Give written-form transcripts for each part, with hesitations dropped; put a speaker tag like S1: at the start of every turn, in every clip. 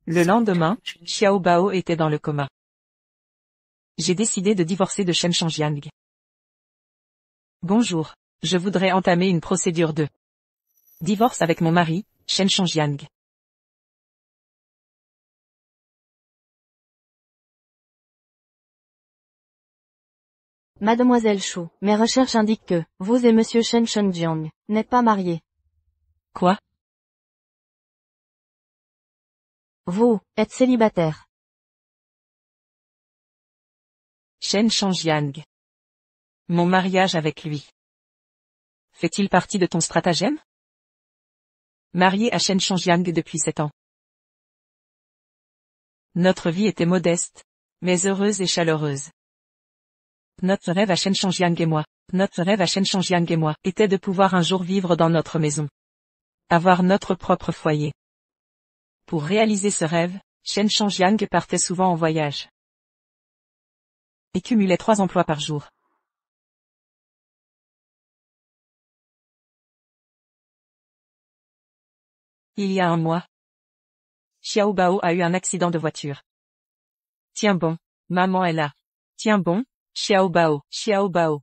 S1: Le lendemain, Xiao Bao était dans le coma. J'ai décidé de divorcer de Shen Changjiang. Bonjour, je voudrais entamer une procédure de divorce avec mon mari, Shen Changjiang.
S2: Mademoiselle Chou, mes recherches indiquent que, vous et monsieur Shen Changjiang, n'êtes pas mariés.
S1: Quoi?
S2: Vous, êtes célibataire.
S1: Shen Changjiang. Mon mariage avec lui. Fait-il partie de ton stratagème? Marié à Shen Changjiang depuis 7 ans. Notre vie était modeste, mais heureuse et chaleureuse. Notre rêve à Shen Changjiang et moi, était de pouvoir un jour vivre dans notre maison. Avoir notre propre foyer. Pour réaliser ce rêve, Shen Changjiang partait souvent en voyage. Et cumulait 3 emplois par jour. Il y a un mois, Xiao Bao a eu un accident de voiture. Tiens bon, maman est là. Tiens bon, Xiao Bao, Xiao Bao.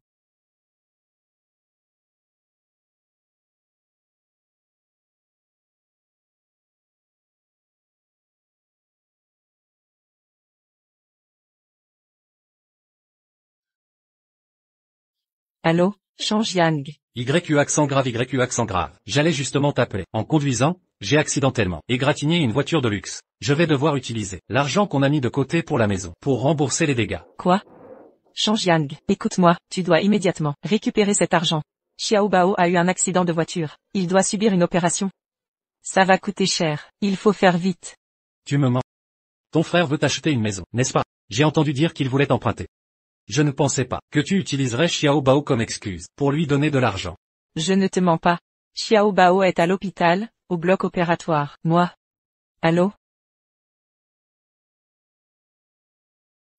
S1: Allô, Changjiang.
S3: YU accent grave YU accent grave. J'allais justement t'appeler. En conduisant, j'ai accidentellement égratigné une voiture de luxe. Je vais devoir utiliser l'argent qu'on a mis de côté pour la maison, pour rembourser les dégâts.
S1: Quoi? Changjiang, écoute-moi, tu dois immédiatement récupérer cet argent. Xiao Bao a eu un accident de voiture. Il doit subir une opération. Ça va coûter cher. Il faut faire vite.
S3: Tu me mens. Ton frère veut acheter une maison, n'est-ce pas? J'ai entendu dire qu'il voulait emprunter. Je ne pensais pas que tu utiliserais Xiao Bao comme excuse pour lui donner de l'argent.
S1: Je ne te mens pas. Xiao Bao est à l'hôpital, au bloc opératoire. Moi. Allô?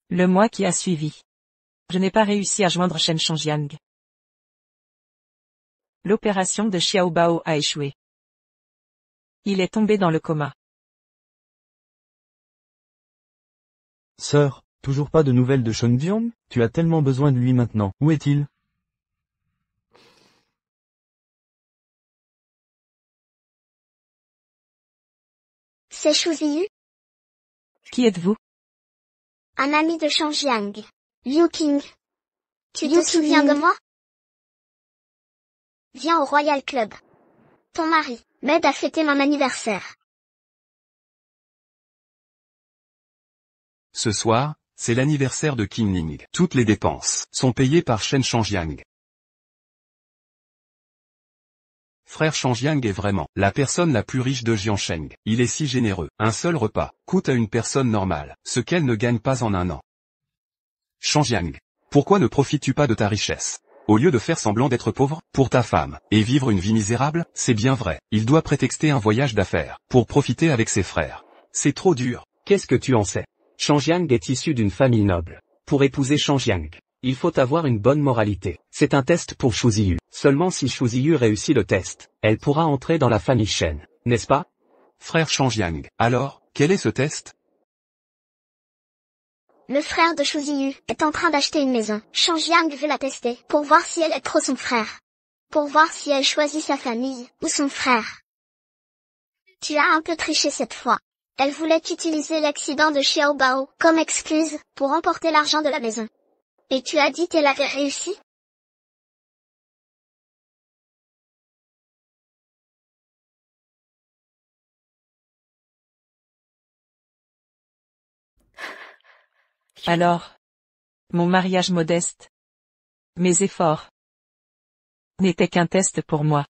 S1: Le mois qui a suivi. Je n'ai pas réussi à joindre Shen Changjiang. L'opération de Xiao Bao a échoué. Il est tombé dans le coma.
S4: Sœur, toujours pas de nouvelles de Changjiang? Tu as tellement besoin de lui maintenant. Où est-il?
S5: C'est Shu Ziyu,
S1: Qui êtes-vous?
S5: un ami de Changjiang. Liu Qing. Tu te souviens de moi? Viens au Royal Club. Ton mari m'aide à fêter mon anniversaire.
S6: Ce soir, c'est l'anniversaire de Qin Ning. Toutes les dépenses sont payées par Shen Changjiang. Frère Changjiang est vraiment la personne la plus riche de Jiansheng. Il est si généreux. Un seul repas coûte à une personne normale ce qu'elle ne gagne pas en un an. Changjiang, pourquoi ne profites-tu pas de ta richesse? Au lieu de faire semblant d'être pauvre, pour ta femme, et vivre une vie misérable, c'est bien vrai. Il doit prétexter un voyage d'affaires, pour profiter avec ses frères. C'est trop dur.
S7: Qu'est-ce que tu en sais? Changjiang est issu d'une famille noble. Pour épouser Changjiang, il faut avoir une bonne moralité. C'est un test pour Shu Ziyu. Seulement si Shu Ziyu réussit le test, elle pourra entrer dans la famille Shen, n'est-ce pas?
S6: Frère Changjiang, alors, quel est ce test?
S5: Le frère de Shu Ziyu est en train d'acheter une maison. Changjiang veut la tester pour voir si elle est trop son frère. Pour voir si elle choisit sa famille ou son frère. Tu as un peu triché cette fois. Elle voulait utiliser l'accident de Xiao Bao comme excuse pour emporter l'argent de la maison. Et tu as dit qu'elle avait réussi?
S1: Alors. Mon mariage modeste. Mes efforts. N'étaient qu'un test pour moi.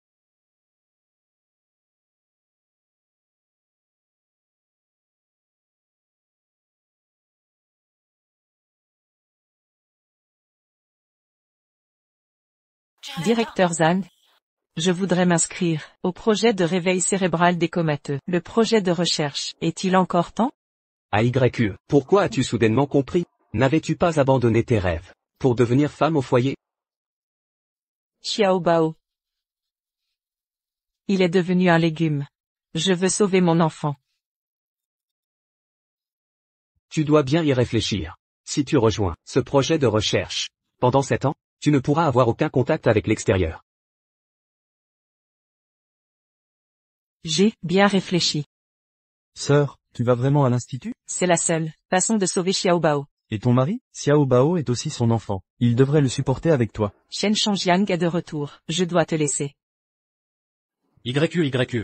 S1: Directeur Zhang. Je voudrais m'inscrire au projet de réveil cérébral des comateux. Le projet de recherche, est-il encore temps?
S7: AYU, pourquoi as-tu soudainement compris? N'avais-tu pas abandonné tes rêves pour devenir femme au foyer?
S1: Xiao Bao. Il est devenu un légume. Je veux sauver mon enfant.
S7: Tu dois bien y réfléchir. Si tu rejoins ce projet de recherche, pendant 7 ans, tu ne pourras avoir aucun contact avec l'extérieur.
S1: J'ai bien réfléchi.
S4: Sœur, tu vas vraiment à l'institut?
S1: C'est la seule façon de sauver Xiao Bao.
S4: Et ton mari? Xiao Bao est aussi son enfant. Il devrait le supporter avec toi.
S1: Shen Shangjiang est de retour. Je dois te laisser.
S3: YQ.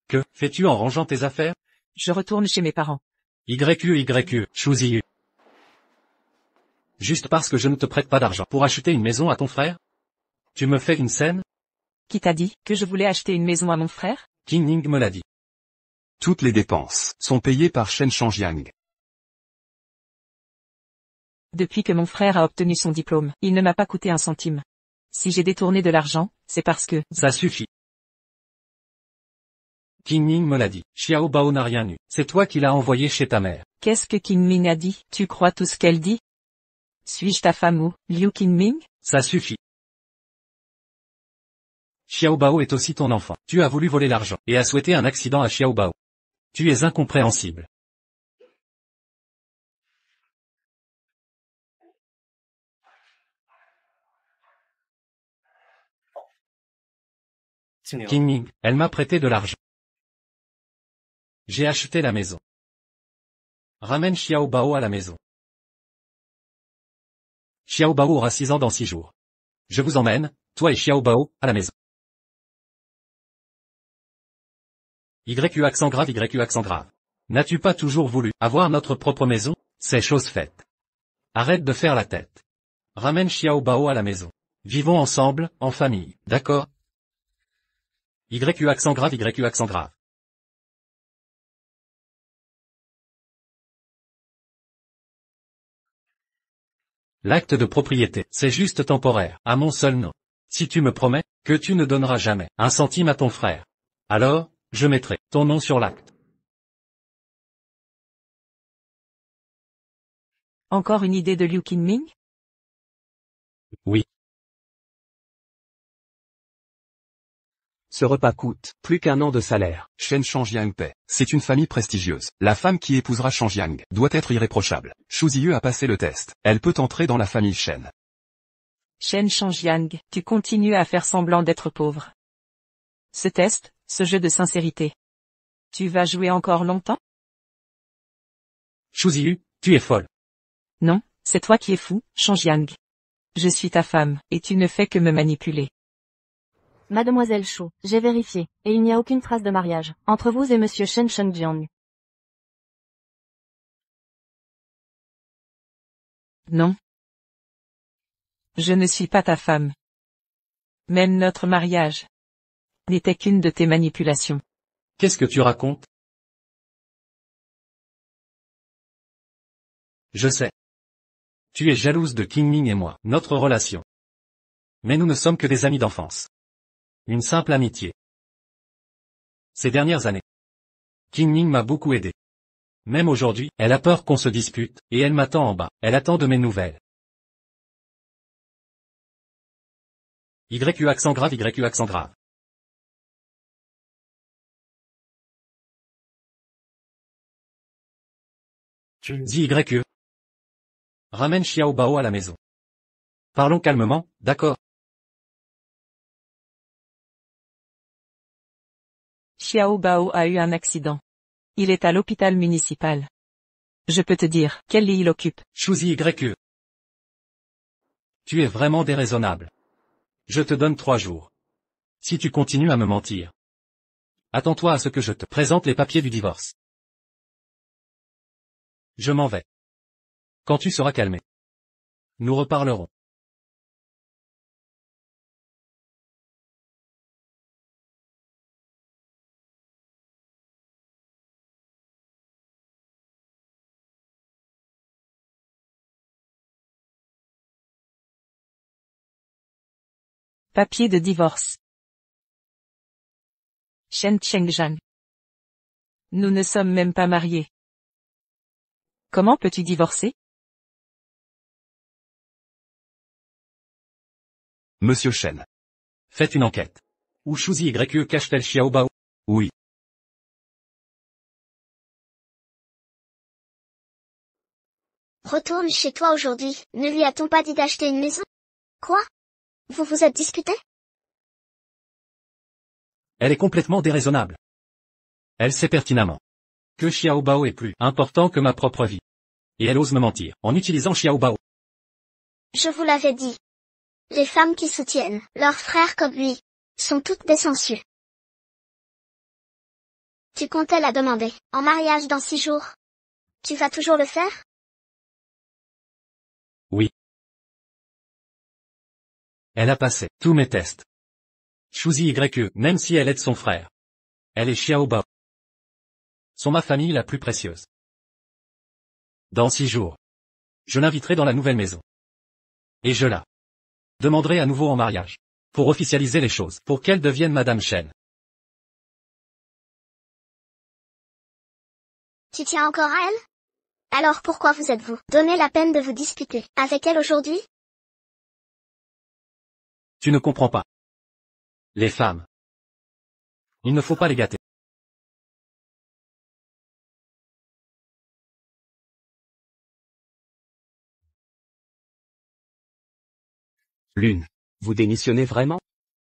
S3: Que fais-tu en rangeant tes affaires?
S1: Je retourne chez mes parents.
S3: YQ, Shuziyu. Juste parce que je ne te prête pas d'argent pour acheter une maison à ton frère? Tu me fais une scène?
S1: Qui t'a dit que je voulais acheter une maison à mon frère?
S3: King Ning me l'a dit.
S6: Toutes les dépenses sont payées par Shen Shangjiang.
S1: Depuis que mon frère a obtenu son diplôme, il ne m'a pas coûté un centime. Si j'ai détourné de l'argent, c'est parce que...
S3: Ça suffit. King Ning me l'a dit. Xiao Bao n'a rien eu. C'est toi qui l'as envoyé chez ta mère.
S1: Qu'est-ce que King Ming a dit? Tu crois tout ce qu'elle dit? Suis-je ta femme ou Liu Qingming?
S3: Ça suffit. Xiao Bao est aussi ton enfant. Tu as voulu voler l'argent et as souhaité un accident à Xiao Bao. Tu es incompréhensible. King Ming, elle m'a prêté de l'argent. J'ai acheté la maison. Ramène Xiao Bao à la maison. Xiao Bao aura 6 ans dans 6 jours. Je vous emmène, toi et Xiao Bao, à la maison. YQ accent grave. N'as-tu pas toujours voulu avoir notre propre maison? C'est chose faite. Arrête de faire la tête. Ramène Xiao Bao à la maison. Vivons ensemble, en famille, d'accord? YQ accent grave. L'acte de propriété, c'est juste temporaire, à mon seul nom. Si tu me promets que tu ne donneras jamais un centime à ton frère, alors, je mettrai ton nom sur l'acte.
S1: Encore une idée de Liu Qingming?
S3: Oui.
S7: Ce repas coûte plus qu'1 an de salaire.
S6: Shen Shangjiang paie. C'est une famille prestigieuse. La femme qui épousera Shangjiang doit être irréprochable. Shuziyu a passé le test. Elle peut entrer dans la famille Shen.
S1: Shen Shangjiang, tu continues à faire semblant d'être pauvre. Ce test, ce jeu de sincérité. Tu vas jouer encore longtemps?
S3: Shuziyu, tu es folle.
S1: Non, c'est toi qui es fou, Shangjiang. Je suis ta femme, et tu ne fais que me manipuler.
S2: Mademoiselle Shu, j'ai vérifié, et il n'y a aucune trace de mariage, entre vous et monsieur Shen Shengjiang.
S1: Non. Je ne suis pas ta femme. Même notre mariage n'était qu'une de tes manipulations.
S3: Qu'est-ce que tu racontes? Je sais. Tu es jalouse de King Ming et moi, notre relation. Mais nous ne sommes que des amis d'enfance. Une simple amitié. Ces dernières années, King Ming m'a beaucoup aidé. Même aujourd'hui, elle a peur qu'on se dispute, et elle m'attend en bas. Elle attend de mes nouvelles. YQ accent grave. Dis YQ. Ramène Xiao Bao à la maison. Parlons calmement, d'accord?
S1: Xiao Bao a eu un accident. Il est à l'hôpital municipal. Je peux te dire quel lit il occupe.
S3: Shuzi YQ. Tu es vraiment déraisonnable. Je te donne 3 jours. Si tu continues à me mentir, attends-toi à ce que je te présente les papiers du divorce. Je m'en vais. Quand tu seras calmé, nous reparlerons.
S1: Papier de divorce. Shen Shengjiang. Nous ne sommes même pas mariés. Comment peux-tu divorcer?
S6: Monsieur Shen.
S3: Faites une enquête. Où Shuzi YQ cache-t-elle Xiao Bao?
S6: Oui.
S5: Retourne chez toi aujourd'hui. Ne lui a-t-on pas dit d'acheter une maison? Quoi? Vous vous êtes disputé?
S3: Elle est complètement déraisonnable. Elle sait pertinemment que Xiaobao est plus important que ma propre vie. Et elle ose me mentir en utilisant Xiaobao.
S5: Je vous l'avais dit. Les femmes qui soutiennent leurs frères comme lui sont toutes des sangsues. Tu comptais la demander en mariage dans 6 jours. Tu vas toujours le faire?
S3: Oui. Elle a passé tous mes tests. Shuzi YE, même si elle aide son frère. Elle et Xiaobao sont ma famille la plus précieuse. Dans 6 jours, je l'inviterai dans la nouvelle maison. Et je la demanderai à nouveau en mariage. Pour officialiser les choses, pour qu'elle devienne Madame Chen.
S5: Tu tiens encore à elle? Alors pourquoi vous êtes-vous donné la peine de vous disputer avec elle aujourd'hui?
S3: Tu ne comprends pas. Les femmes. Il ne faut pas les gâter.
S7: Lune. Vous démissionnez vraiment?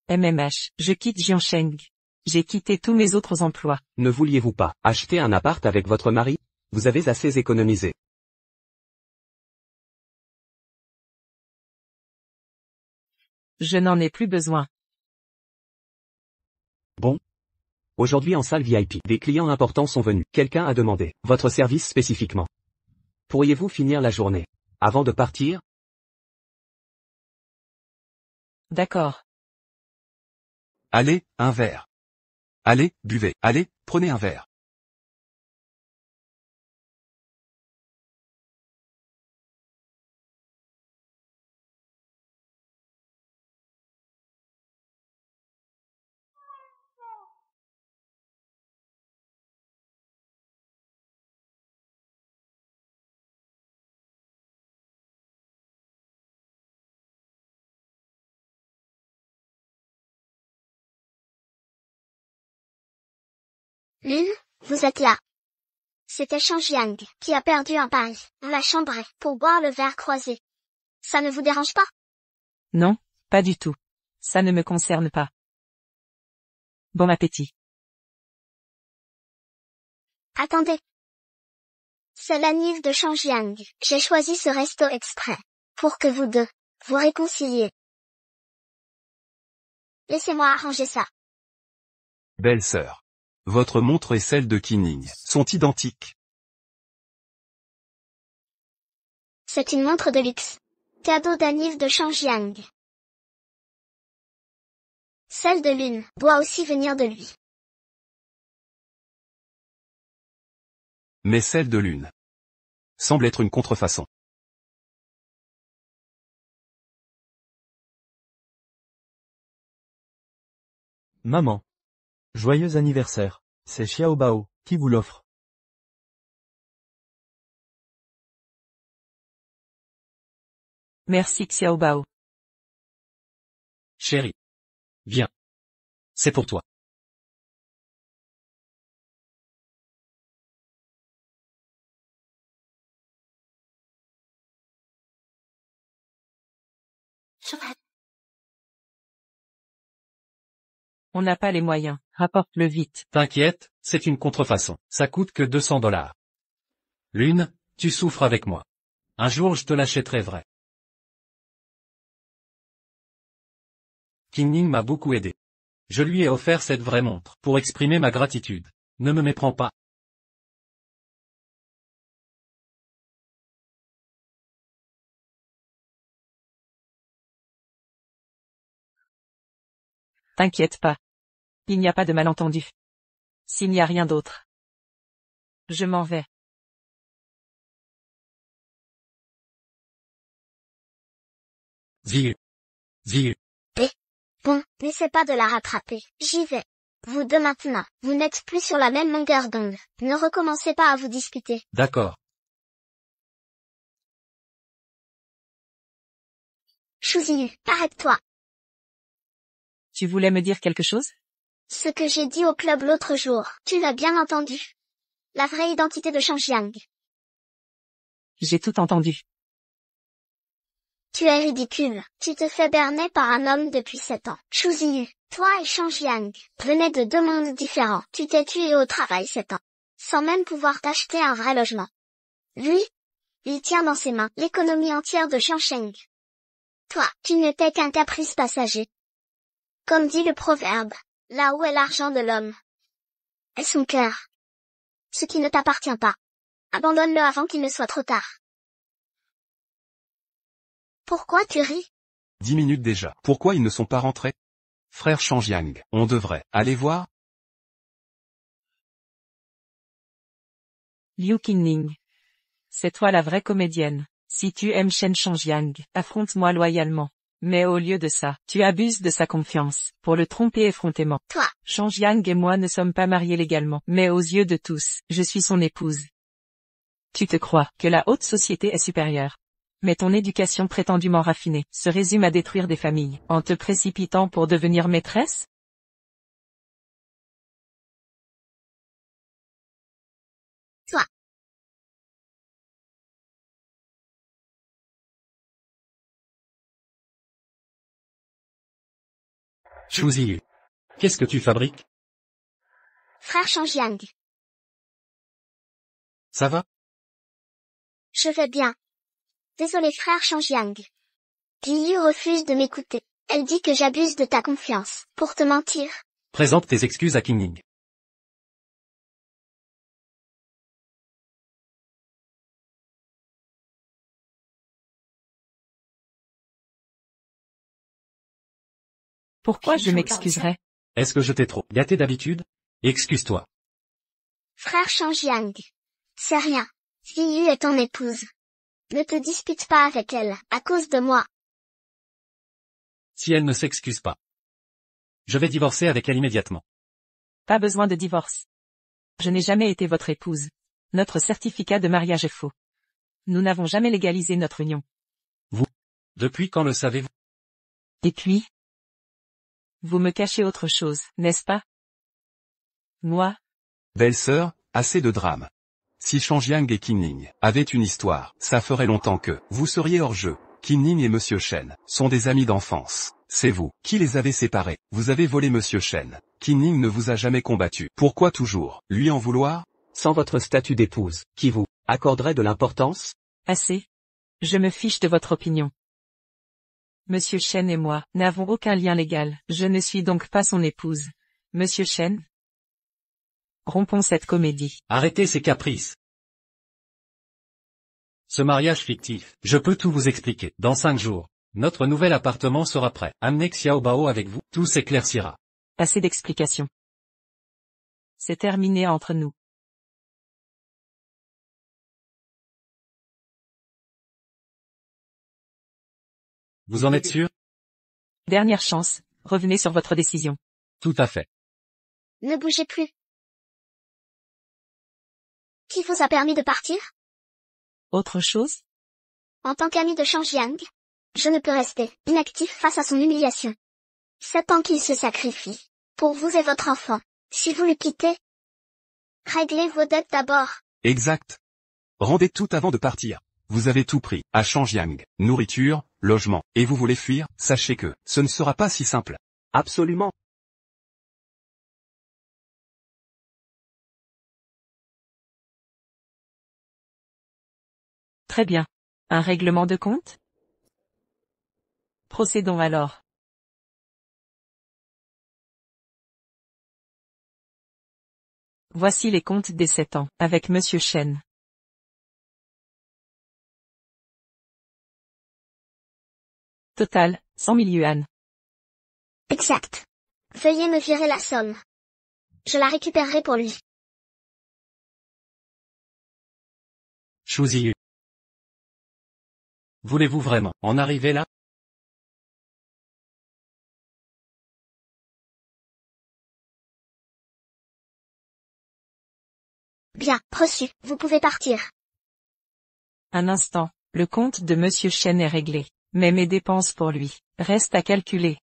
S1: MMH, je quitte Jiansheng. J'ai quitté tous mes autres emplois.
S7: Ne vouliez-vous pas acheter un appart avec votre mari? Vous avez assez économisé.
S1: Je n'en ai plus besoin.
S7: Bon. Aujourd'hui en salle VIP, des clients importants sont venus. Quelqu'un a demandé votre service spécifiquement. Pourriez-vous finir la journée avant de partir?
S1: D'accord.
S6: Allez, un verre. Allez, buvez. Allez, prenez un verre.
S5: Lune, vous êtes là. C'était Shangjiang qui a perdu un pari. On l'a chambré pour boire le verre croisé. Ça ne vous dérange pas?
S1: Non, pas du tout. Ça ne me concerne pas. Bon appétit.
S5: Attendez. C'est l'anniv de Shangjiang. J'ai choisi ce resto exprès. Pour que vous deux vous réconciliez. Laissez-moi arranger ça.
S6: Belle sœur. Votre montre et celle de Qingning sont identiques.
S5: C'est une montre de luxe. Cadeau d'anniv de Shangjiang. Celle de Lune doit aussi venir de lui.
S6: Mais celle de Lune semble être une contrefaçon.
S4: Maman. Joyeux anniversaire. C'est Xiaobao qui vous l'offre.
S1: Merci Xiaobao.
S3: Chérie. Viens. C'est pour toi.
S1: On n'a pas les moyens. Rapporte-le vite.
S3: T'inquiète, c'est une contrefaçon. Ça coûte que $200. Lune, tu souffres avec moi. Un jour je te l'achèterai vrai. Qingning m'a beaucoup aidé. Je lui ai offert cette vraie montre pour exprimer ma gratitude. Ne me méprends pas.
S1: T'inquiète pas. Il n'y a pas de malentendu. S'il n'y a rien d'autre. Je m'en vais.
S3: Vieux. Vieux.
S5: Bon, n'essaie pas de la rattraper. J'y vais. Vous deux maintenant, vous n'êtes plus sur la même longueur d'onde. Ne recommencez pas à vous disputer.
S3: D'accord.
S5: Shuziyu, arrête-toi.
S1: Tu voulais me dire quelque chose?
S5: Ce que j'ai dit au club l'autre jour, tu l'as bien entendu. La vraie identité de Shangjiang.
S1: J'ai tout entendu.
S5: Tu es ridicule. Tu te fais berner par un homme depuis 7 ans. Shu Ziyu, toi et Shang Yang, venez de 2 mondes différents. Tu t'es tué au travail 7 ans. Sans même pouvoir t'acheter un vrai logement. Lui, il tient dans ses mains l'économie entière de Shang. Toi, tu n'étais qu'un caprice passager. Comme dit le proverbe, là où est l'argent de l'homme est son cœur. Ce qui ne t'appartient pas, abandonne-le avant qu'il ne soit trop tard. Pourquoi tu ris?
S6: 10 minutes déjà. Pourquoi ils ne sont pas rentrés? Frère Shang, on devrait aller voir?
S1: Liu Qingning. C'est toi la vraie comédienne. Si tu aimes Shen Shangjiang, affronte-moi loyalement. Mais au lieu de ça, tu abuses de sa confiance, pour le tromper effrontément.
S5: Toi.
S1: Shangjiang et moi ne sommes pas mariés légalement, mais aux yeux de tous, je suis son épouse. Tu te crois que la haute société est supérieure. Mais ton éducation prétendument raffinée se résume à détruire des familles, en te précipitant pour devenir maîtresse?
S5: Toi.
S3: Shu Ziyu. Qu'est-ce que tu fabriques?
S5: Frère Shang.
S3: Ça va?
S5: Je vais bien. Désolé frère Shang. Liu refuse de m'écouter. Elle dit que j'abuse de ta confiance, pour te mentir.
S3: Présente tes excuses à Qingning.
S1: Pourquoi je m'excuserais?
S3: Est-ce que je t'ai trop gâté d'habitude? Excuse-toi.
S5: Frère Shang. C'est rien. Liu est ton épouse. Ne te dispute pas avec elle, à cause de moi.
S3: Si elle ne s'excuse pas, je vais divorcer avec elle immédiatement.
S1: Pas besoin de divorce. Je n'ai jamais été votre épouse. Notre certificat de mariage est faux. Nous n'avons jamais légalisé notre union.
S3: Depuis quand le savez-vous?
S1: Et puis? Vous me cachez autre chose, n'est-ce pas? Moi?
S6: Belle-sœur, assez de drame. Si Shangjiang et Qingning avaient une histoire, ça ferait longtemps que vous seriez hors jeu. Qingning et Monsieur Shen sont des amis d'enfance. C'est vous qui les avez séparés. Vous avez volé Monsieur Shen. Qingning ne vous a jamais combattu. Pourquoi toujours lui en vouloir?
S7: Sans votre statut d'épouse, qui vous accorderait de l'importance?
S1: Assez. Je me fiche de votre opinion. Monsieur Shen et moi n'avons aucun lien légal. Je ne suis donc pas son épouse. Monsieur Shen? Rompons cette comédie.
S3: Arrêtez ces caprices. Ce mariage fictif, je peux tout vous expliquer. Dans 5 jours, notre nouvel appartement sera prêt. Amenez Xiao Bao avec vous, tout s'éclaircira.
S1: Assez d'explications. C'est terminé entre nous.
S3: Vous en êtes sûr?
S1: Dernière chance, revenez sur votre décision.
S3: Tout à fait.
S5: Ne bougez plus. Qui vous a permis de partir?
S1: Autre chose?
S5: En tant qu'ami de Shangjiang, je ne peux rester inactif face à son humiliation. 7 ans qu'il se sacrifie. Pour vous et votre enfant. Si vous le quittez, réglez vos dettes d'abord.
S6: Exact. Rendez tout avant de partir. Vous avez tout pris, à Shangjiang, nourriture, logement, et vous voulez fuir, sachez que ce ne sera pas si simple.
S7: Absolument.
S1: Très bien. Un règlement de compte? Procédons alors. Voici les comptes des 7 ans, avec Monsieur Shen. Total, 100 000 yuan.
S5: Exact. Veuillez me virer la somme. Je la récupérerai pour lui.
S3: Shu Ziyu. Voulez-vous vraiment en arriver là?
S5: Bien, reçu. Vous pouvez partir.
S1: Un instant, le compte de Monsieur Shen est réglé. Mais mes dépenses pour lui restent à calculer.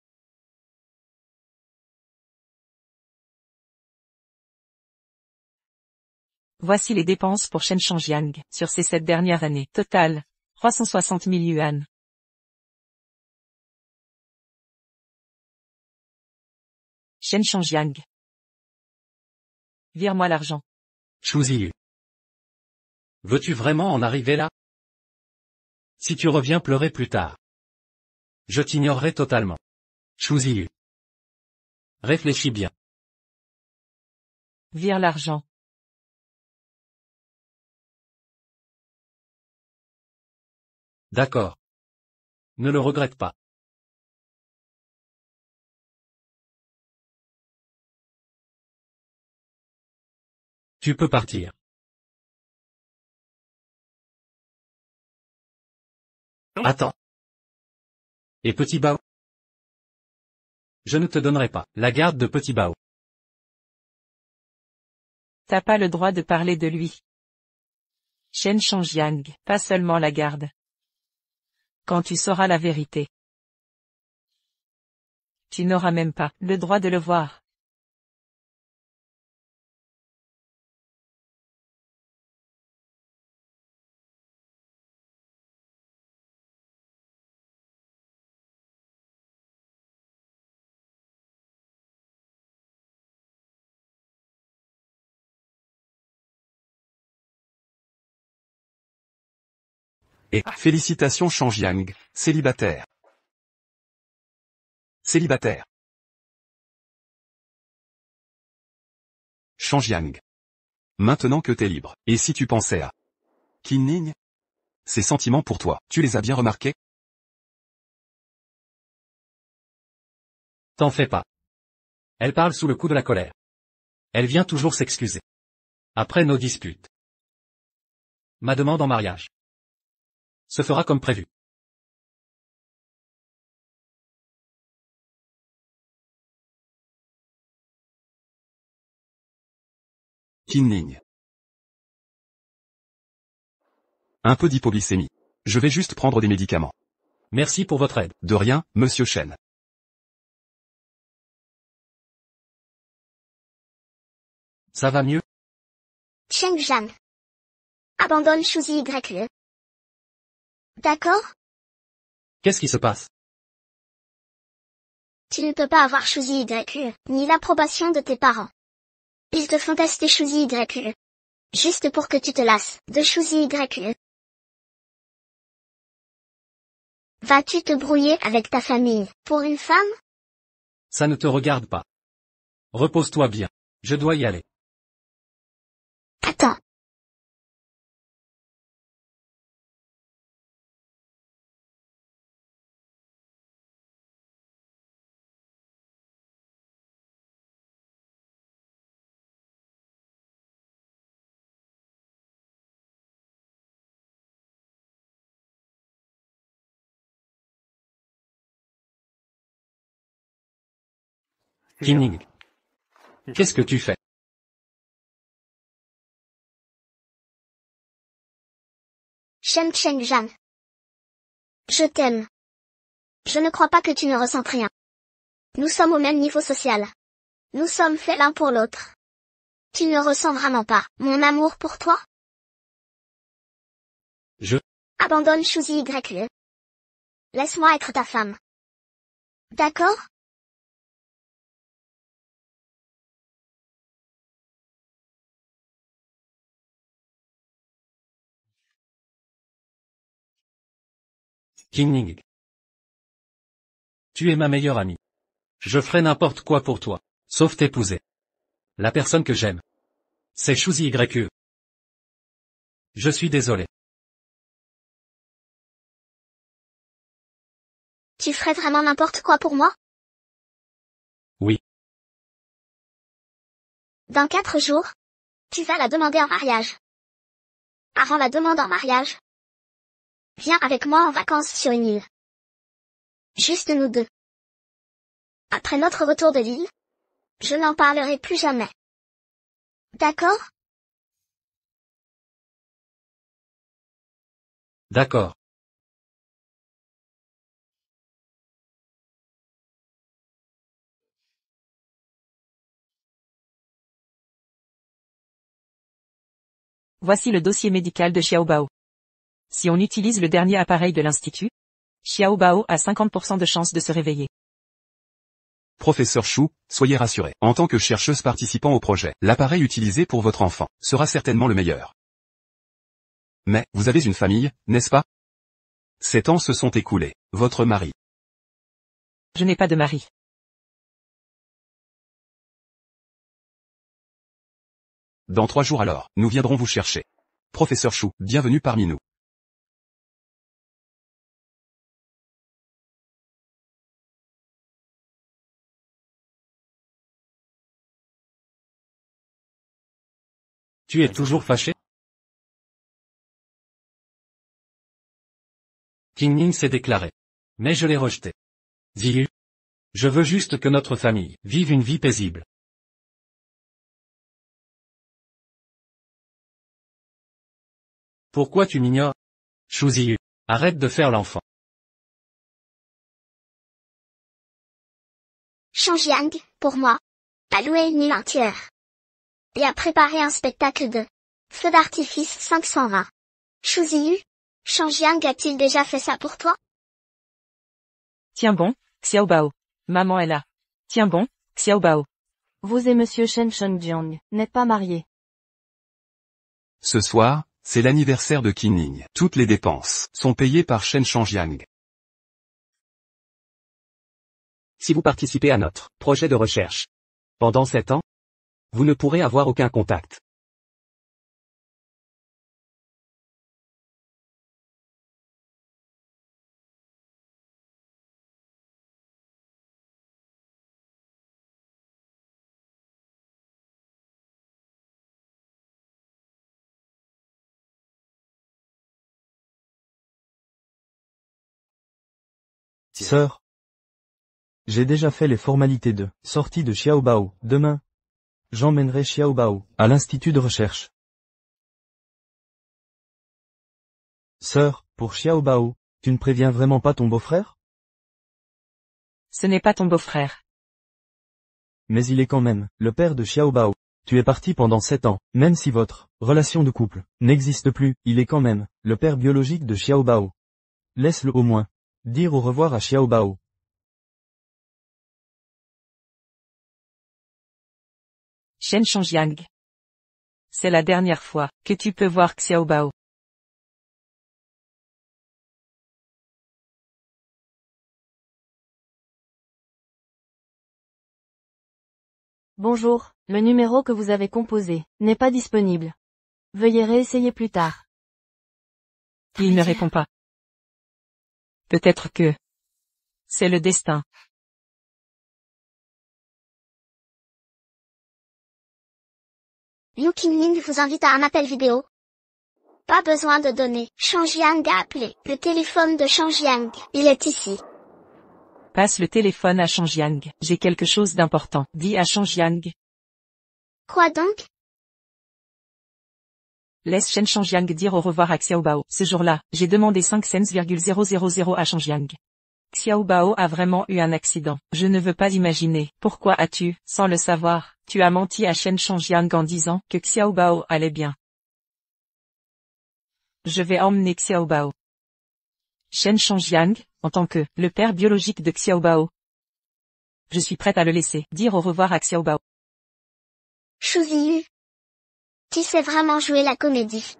S1: Voici les dépenses pour Shen Changjiang sur ces 7 dernières années. Total, 360 000 yuan. Shen Changjiang. Vire-moi l'argent.
S3: Shu Ziyu. Veux-tu vraiment en arriver là? Si tu reviens pleurer plus tard, je t'ignorerai totalement. Shu Ziyu. Réfléchis bien.
S1: Vire l'argent.
S3: D'accord. Ne le regrette pas. Tu peux partir. Attends. Et Petit Bao? Je ne te donnerai pas la garde de Petit Bao.
S1: T'as pas le droit de parler de lui. Shen Changjiang, pas seulement la garde. Quand tu sauras la vérité, tu n'auras même pas le droit de le voir.
S6: Et félicitations Changjiang, célibataire. Célibataire. Changjiang. Maintenant que t'es libre, et si tu pensais à Qin Ning? Ses sentiments pour toi, tu les as bien remarqués?
S3: T'en fais pas. Elle parle sous le coup de la colère. Elle vient toujours s'excuser. Après nos disputes. Ma demande en mariage se fera comme prévu.
S6: Qin Ning. Un peu d'hypoglycémie. Je vais juste prendre des médicaments.
S3: Merci pour votre aide.
S6: De rien, monsieur Shen.
S3: Ça va mieux?
S5: Cheng Zhang. Abandonne Shuzi YE. D'accord?
S3: Qu'est-ce qui se passe?
S5: Tu ne peux pas avoir Shuzi YE, ni l'approbation de tes parents. Ils te font tester Shuzi YE. Juste pour que tu te lasses de Shuzi YE. Vas-tu te brouiller avec ta famille, pour une femme?
S3: Ça ne te regarde pas. Repose-toi bien. Je dois y aller.
S5: Attends.
S3: Qin Ning. Qu'est-ce que tu fais?
S5: Shen Cheng Zhang. Je t'aime. Je ne crois pas que tu ne ressentes rien. Nous sommes au même niveau social. Nous sommes faits l'un pour l'autre. Tu ne ressens vraiment pas mon amour pour toi?
S3: Je...
S5: Abandonne Shuzi YE. Laisse-moi être ta femme. D'accord?
S3: Qin Ning. Tu es ma meilleure amie. Je ferai n'importe quoi pour toi, sauf t'épouser. La personne que j'aime, c'est Shuzi YE. Je suis désolé.
S5: Tu ferais vraiment n'importe quoi pour moi?
S3: Oui.
S5: Dans 4 jours, tu vas la demander en mariage. Avant la demande en mariage, viens avec moi en vacances sur une île. Juste nous deux. Après notre retour de l'île, je n'en parlerai plus jamais. D'accord?
S3: D'accord.
S1: Voici le dossier médical de Xiaobao. Si on utilise le dernier appareil de l'Institut, Xiaobao a 50% de chance de se réveiller.
S6: Professeur Chou, soyez rassuré. En tant que chercheuse participant au projet, l'appareil utilisé pour votre enfant sera certainement le meilleur. Mais, vous avez une famille, n'est-ce pas? 7 ans se sont écoulés. Votre mari.
S1: Je n'ai pas de mari.
S6: Dans 3 jours alors, nous viendrons vous chercher. Professeur Chou, bienvenue parmi nous.
S3: Tu es toujours fâché? King Ning s'est déclaré. Mais je l'ai rejeté. Ziyu. Je veux juste que notre famille vive une vie paisible. Pourquoi tu m'ignores? Shu Ziyu. Arrête de faire l'enfant.
S5: Shangjiang, pour moi, a loué une nuit entière. Et a préparé un spectacle de feu d'artifice 520. Shu Ziyu, Shangjiang a-t-il déjà fait ça pour toi?
S1: Tiens bon, Xiaobao. Maman est là. Tiens bon, Xiaobao.
S2: Vous et monsieur Shen Shengjiang n'êtes pas mariés.
S6: Ce soir, c'est l'anniversaire de King Ning. Toutes les dépenses sont payées par Shen Shangjiang.
S7: Si vous participez à notre projet de recherche pendant 7 ans, vous ne pourrez avoir aucun contact.
S4: Sœur. J'ai déjà fait les formalités de sortie de Xiaobao. Demain, j'emmènerai Xiaobao à l'institut de recherche. Sœur, pour Xiaobao, tu ne préviens vraiment pas ton beau-frère?
S1: Ce n'est pas ton beau-frère.
S4: Mais il est quand même le père de Xiaobao. Tu es parti pendant 7 ans, même si votre relation de couple n'existe plus, il est quand même le père biologique de Xiaobao. Laisse-le au moins dire au revoir à Xiaobao.
S1: Shen Shangjiang. C'est la dernière fois que tu peux voir Xiaobao.
S2: Bonjour, le numéro que vous avez composé n'est pas disponible. Veuillez réessayer plus tard.
S1: Il ne répond pas. Peut-être que c'est le destin.
S5: Liu Qingling vous invite à un appel vidéo. Pas besoin de donner. Shangjiang a appelé le téléphone de Shangjiang. Il est ici.
S1: Passe le téléphone à Shangjiang. J'ai quelque chose d'important. Dis à Shangjiang.
S5: Quoi donc?
S1: Laisse Shen Shangjiang dire au revoir à Xiaobao. Ce jour-là, j'ai demandé 5 cents,000 à Shangjiang. Xiaobao a vraiment eu un accident. Je ne veux pas imaginer. Pourquoi as-tu, sans le savoir, tu as menti à Shen Shangjiang en disant que Xiaobao allait bien? Je vais emmener Xiaobao. Shen Shangjiang, en tant que le père biologique de Xiaobao. Je suis prête à le laisser dire au revoir à Xiaobao.
S5: Shu Ziyu. Tu sais vraiment jouer la comédie.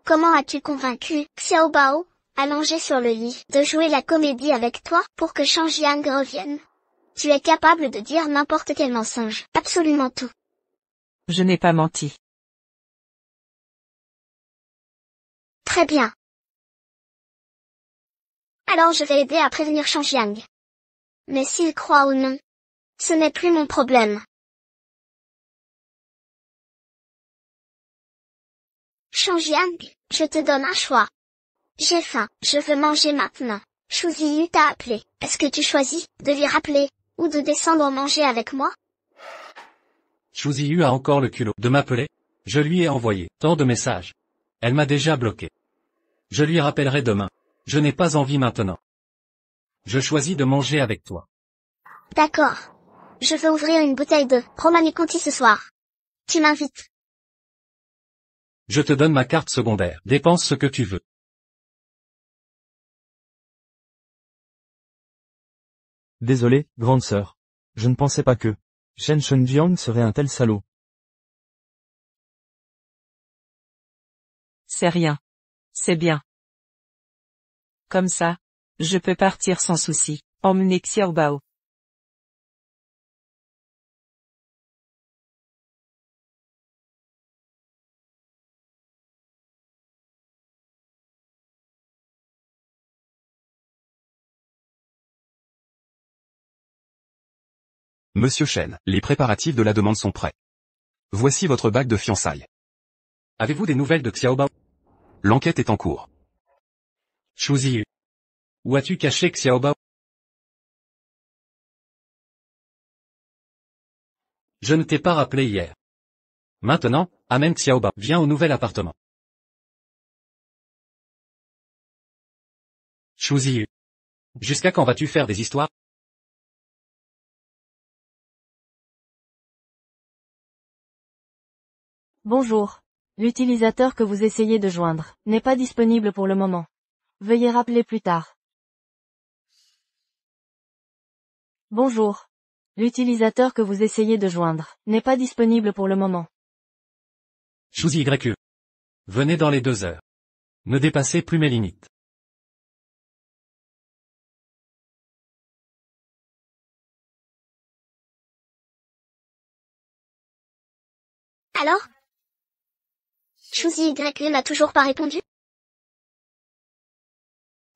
S5: Comment as-tu convaincu Xiaobao, allongé sur le lit, de jouer la comédie avec toi pour que Shangjiang revienne? Tu es capable de dire n'importe quel mensonge, absolument tout.
S1: Je n'ai pas menti.
S5: Très bien. Alors je vais aider à prévenir Shangjiang. Mais s'il croit ou non, ce n'est plus mon problème. Shangjiang, je te donne un choix. J'ai faim, je veux manger maintenant. Shu Ziyu t'a appelé. Est-ce que tu choisis de lui rappeler, ou de descendre manger avec moi?
S3: Shu Ziyu a encore le culot de m'appeler. Je lui ai envoyé tant de messages. Elle m'a déjà bloqué. Je lui rappellerai demain. Je n'ai pas envie maintenant. Je choisis de manger avec toi.
S5: D'accord. Je veux ouvrir une bouteille de Romanée Conti ce soir. Tu m'invites.
S3: Je te donne ma carte secondaire. Dépense ce que tu veux.
S4: Désolé, grande sœur. Je ne pensais pas que Shen Shunjiang serait un tel salaud.
S1: C'est rien. C'est bien. Comme ça, je peux partir sans souci. Emmener Xiaobao.
S6: Monsieur Chen, les préparatifs de la demande sont prêts. Voici votre bague de fiançailles.
S3: Avez-vous des nouvelles de Xiaobao?
S6: L'enquête est en cours.
S3: Shu Ziyu. Où as-tu caché Xiaobao? Je ne t'ai pas rappelé hier. Maintenant, amène Xiaobao. Viens au nouvel appartement. Shu Ziyu. Jusqu'à quand vas-tu faire des histoires?
S2: Bonjour. L'utilisateur que vous essayez de joindre n'est pas disponible pour le moment. Veuillez rappeler plus tard. Bonjour. L'utilisateur que vous essayez de joindre n'est pas disponible pour le moment.
S3: Shu YQ. Venez dans les 2 heures. Ne dépassez plus mes limites.
S5: Alors? Shuzi YQ n'a toujours pas répondu?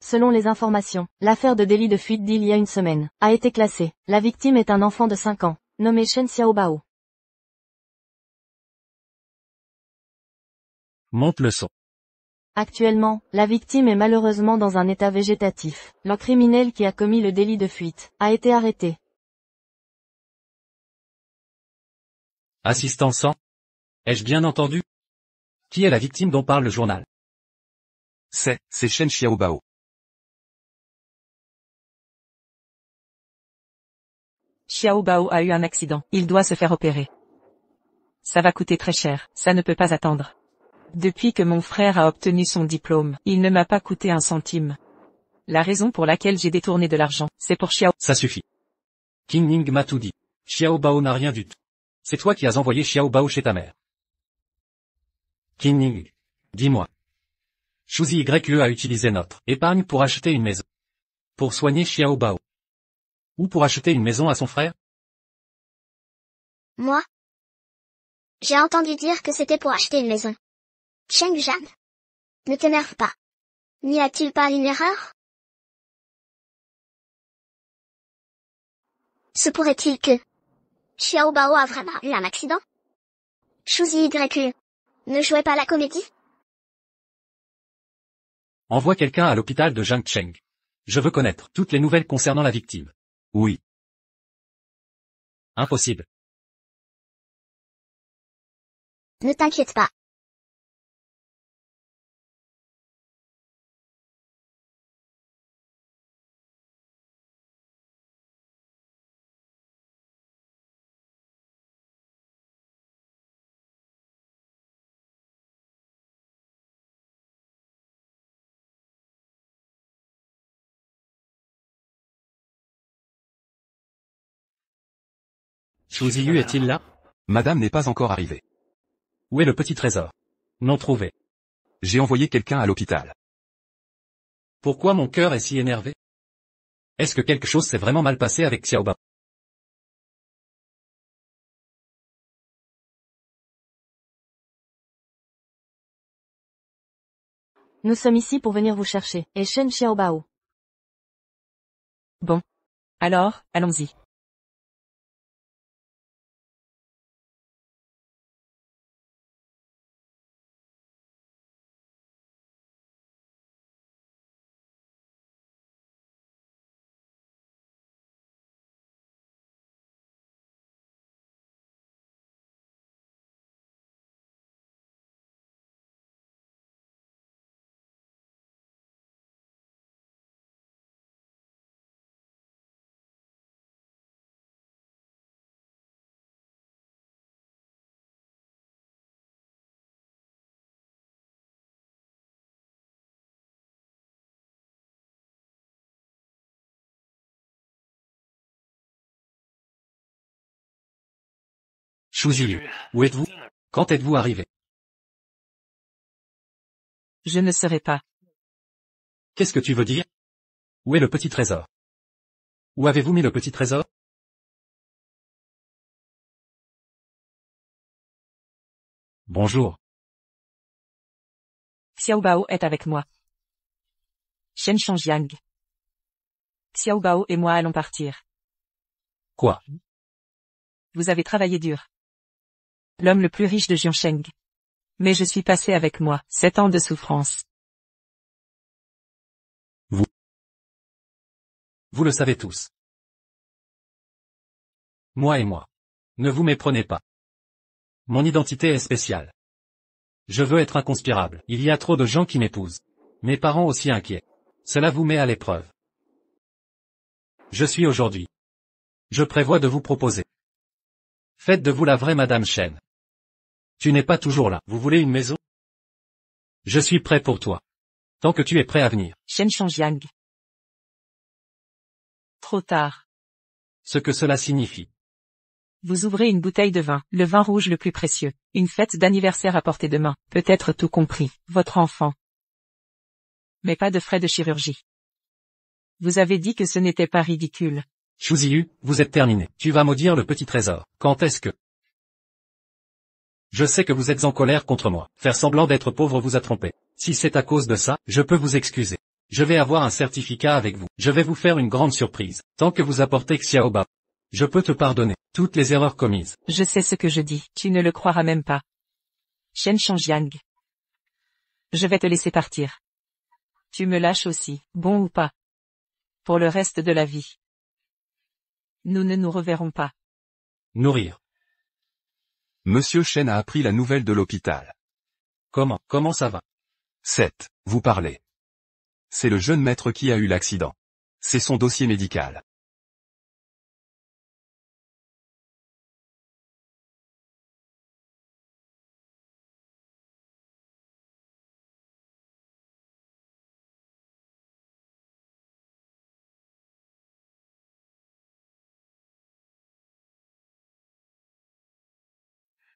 S2: Selon les informations, l'affaire de délit de fuite d'il y a une semaine a été classée. La victime est un enfant de 5 ans, nommé Shen Xiaobao.
S3: Monte le son.
S2: Actuellement, la victime est malheureusement dans un état végétatif. Le criminel qui a commis le délit de fuite a été arrêté.
S3: Assistant 100. Ai-je bien entendu? Qui est la victime dont parle le journal?
S6: C'est Shen Xiaobao.
S1: Xiaobao a eu un accident. Il doit se faire opérer. Ça va coûter très cher. Ça ne peut pas attendre. Depuis que mon frère a obtenu son diplôme, il ne m'a pas coûté un centime. La raison pour laquelle j'ai détourné de l'argent, c'est pour Xiao.
S3: Ça suffit. King Ning m'a tout dit. Xiaobao n'a rien du tout. C'est toi qui as envoyé Xiaobao chez ta mère. King Ning. Dis-moi. Shuzi YE a utilisé notre épargne pour acheter une maison. Pour soigner Xiaobao. Ou pour acheter une maison à son frère?
S5: Moi? J'ai entendu dire que c'était pour acheter une maison. Cheng Jan. Ne t'énerve pas. N'y a-t-il pas une erreur? Se pourrait-il que Xiaobao a vraiment eu un accident? Shuzi YQ. Ne jouez pas la comédie?
S3: Envoie quelqu'un à l'hôpital de Jiangcheng. Je veux connaître toutes les nouvelles concernant la victime.
S6: Oui.
S3: Impossible.
S5: Ne t'inquiète pas.
S3: Shu Ziyu est-il là?
S6: Madame n'est pas encore arrivée.
S3: Où est le petit trésor? Non trouvé.
S6: J'ai envoyé quelqu'un à l'hôpital.
S3: Pourquoi mon cœur est si énervé? Est-ce que quelque chose s'est vraiment mal passé avec Xiaobao?
S2: Nous sommes ici pour venir vous chercher, et Shen Xiaobao.
S1: Bon. Alors, allons-y.
S3: Shuziyu, où êtes-vous? Quand êtes-vous arrivé?
S1: Je ne serai pas.
S3: Qu'est-ce que tu veux dire? Où est le petit trésor? Où avez-vous mis le petit trésor? Bonjour.
S1: Xiaobao est avec moi. Shen Shangjiang. Xiaobao et moi allons partir.
S3: Quoi?
S1: Vous avez travaillé dur. L'homme le plus riche de Jiansheng. Mais je suis passé avec moi, 7 ans de souffrance.
S3: Vous le savez tous. Moi et moi. Ne vous méprenez pas. Mon identité est spéciale. Je veux être inconspirable. Il y a trop de gens qui m'épousent. Mes parents aussi inquiets. Cela vous met à l'épreuve. Je suis aujourd'hui. Je prévois de vous proposer. Faites de vous la vraie Madame Chen. Tu n'es pas toujours là. Vous voulez une maison? Je suis prêt pour toi. Tant que tu es prêt à venir.
S1: Shen Shangjiang. Trop tard.
S3: Ce que cela signifie.
S1: Vous ouvrez une bouteille de vin, le vin rouge le plus précieux. Une fête d'anniversaire à portée de main. Peut-être tout compris. Votre enfant. Mais pas de frais de chirurgie. Vous avez dit que ce n'était pas ridicule.
S3: Shuziyu, vous êtes terminé. Tu vas maudire le petit trésor. Quand est-ce que... Je sais que vous êtes en colère contre moi. Faire semblant d'être pauvre vous a trompé. Si c'est à cause de ça, je peux vous excuser. Je vais avoir un certificat avec vous. Je vais vous faire une grande surprise. Tant que vous apportez Xiaoba. Je peux te pardonner toutes les erreurs commises.
S1: Je sais ce que je dis. Tu ne le croiras même pas. Shen Shangjiang. Je vais te laisser partir. Tu me lâches aussi, bon ou pas. Pour le reste de la vie. Nous ne nous reverrons pas.
S3: Nourrir.
S6: Monsieur Chen a appris la nouvelle de l'hôpital.
S3: Comment ça va?
S6: 7. Vous parlez. C'est le jeune maître qui a eu l'accident. C'est son dossier médical.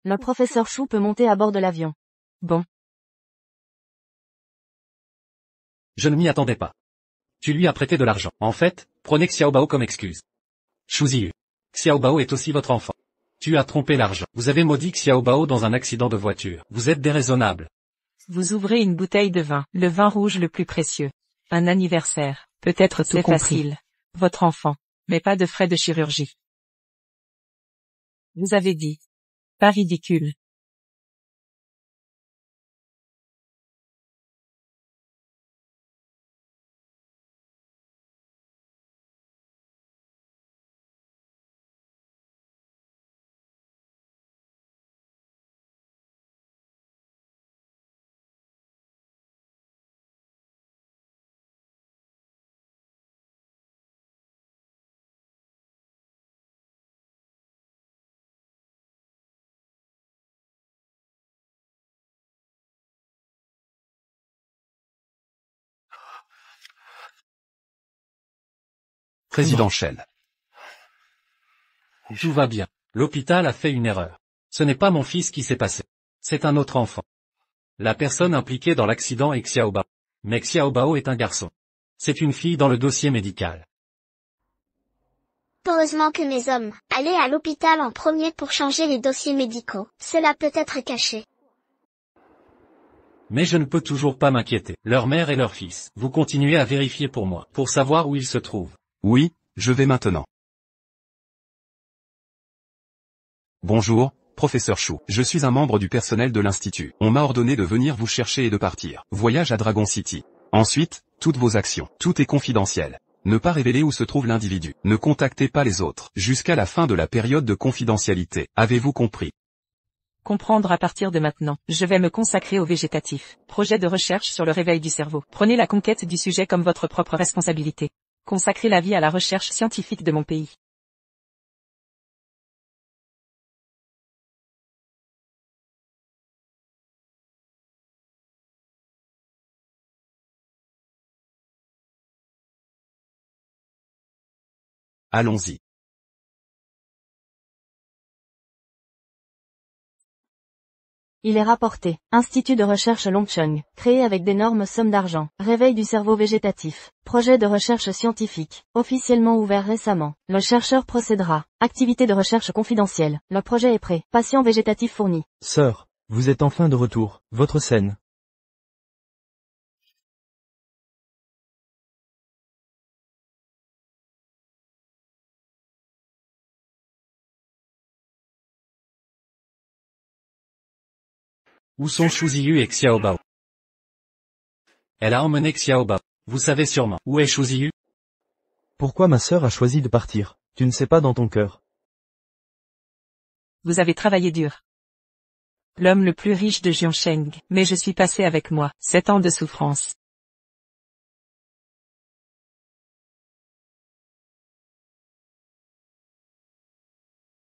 S2: Le professeur Chou peut monter à bord de l'avion.
S1: Bon.
S3: Je ne m'y attendais pas. Tu lui as prêté de l'argent. En fait, prenez Xiaobao comme excuse. Shuziyu. Xiaobao est aussi votre enfant. Tu as trompé l'argent. Vous avez maudit Xiaobao dans un accident de voiture. Vous êtes déraisonnable.
S1: Vous ouvrez une bouteille de vin, le vin rouge le plus précieux. Un anniversaire. Peut-être tout compris. Facile. Votre enfant. Mais pas de frais de chirurgie. Vous avez dit. Pas ridicule.
S6: Président Chen.
S3: Tout va bien. L'hôpital a fait une erreur. Ce n'est pas mon fils qui s'est passé. C'est un autre enfant. La personne impliquée dans l'accident est Xiaobao. Mais Xiaobao est un garçon. C'est une fille dans le dossier médical.
S5: Heureusement que mes hommes allaient à l'hôpital en premier pour changer les dossiers médicaux. Cela peut être caché.
S3: Mais je ne peux toujours pas m'inquiéter. Leur mère et leur fils. Vous continuez à vérifier pour moi, pour savoir où ils se trouvent.
S6: Oui, je vais maintenant. Bonjour, professeur Chou. Je suis un membre du personnel de l'Institut. On m'a ordonné de venir vous chercher et de partir. Voyage à Dragon City. Ensuite, toutes vos actions. Tout est confidentiel. Ne pas révéler où se trouve l'individu. Ne contactez pas les autres. Jusqu'à la fin de la période de confidentialité. Avez-vous compris?
S1: Comprendre à partir de maintenant. Je vais me consacrer au végétatif. Projet de recherche sur le réveil du cerveau. Prenez la conquête du sujet comme votre propre responsabilité. Consacrez la vie à la recherche scientifique de mon pays.
S6: Allons-y.
S2: Il est rapporté. Institut de recherche Longcheng, créé avec d'énormes sommes d'argent. Réveil du cerveau végétatif. Projet de recherche scientifique. Officiellement ouvert récemment. Le chercheur procédera. Activité de recherche confidentielle. Le projet est prêt. Patient végétatif fourni.
S4: Sœur, vous êtes enfin de retour. Votre scène.
S3: Où sont Shuziyu et Xiaobao? Elle a emmené Xiaobao. Vous savez sûrement. Où est Shuziyu?
S4: Pourquoi ma sœur a choisi de partir? Tu ne sais pas dans ton cœur.
S1: Vous avez travaillé dur. L'homme le plus riche de Jiansheng, mais je suis passé avec moi, 7 ans de souffrance.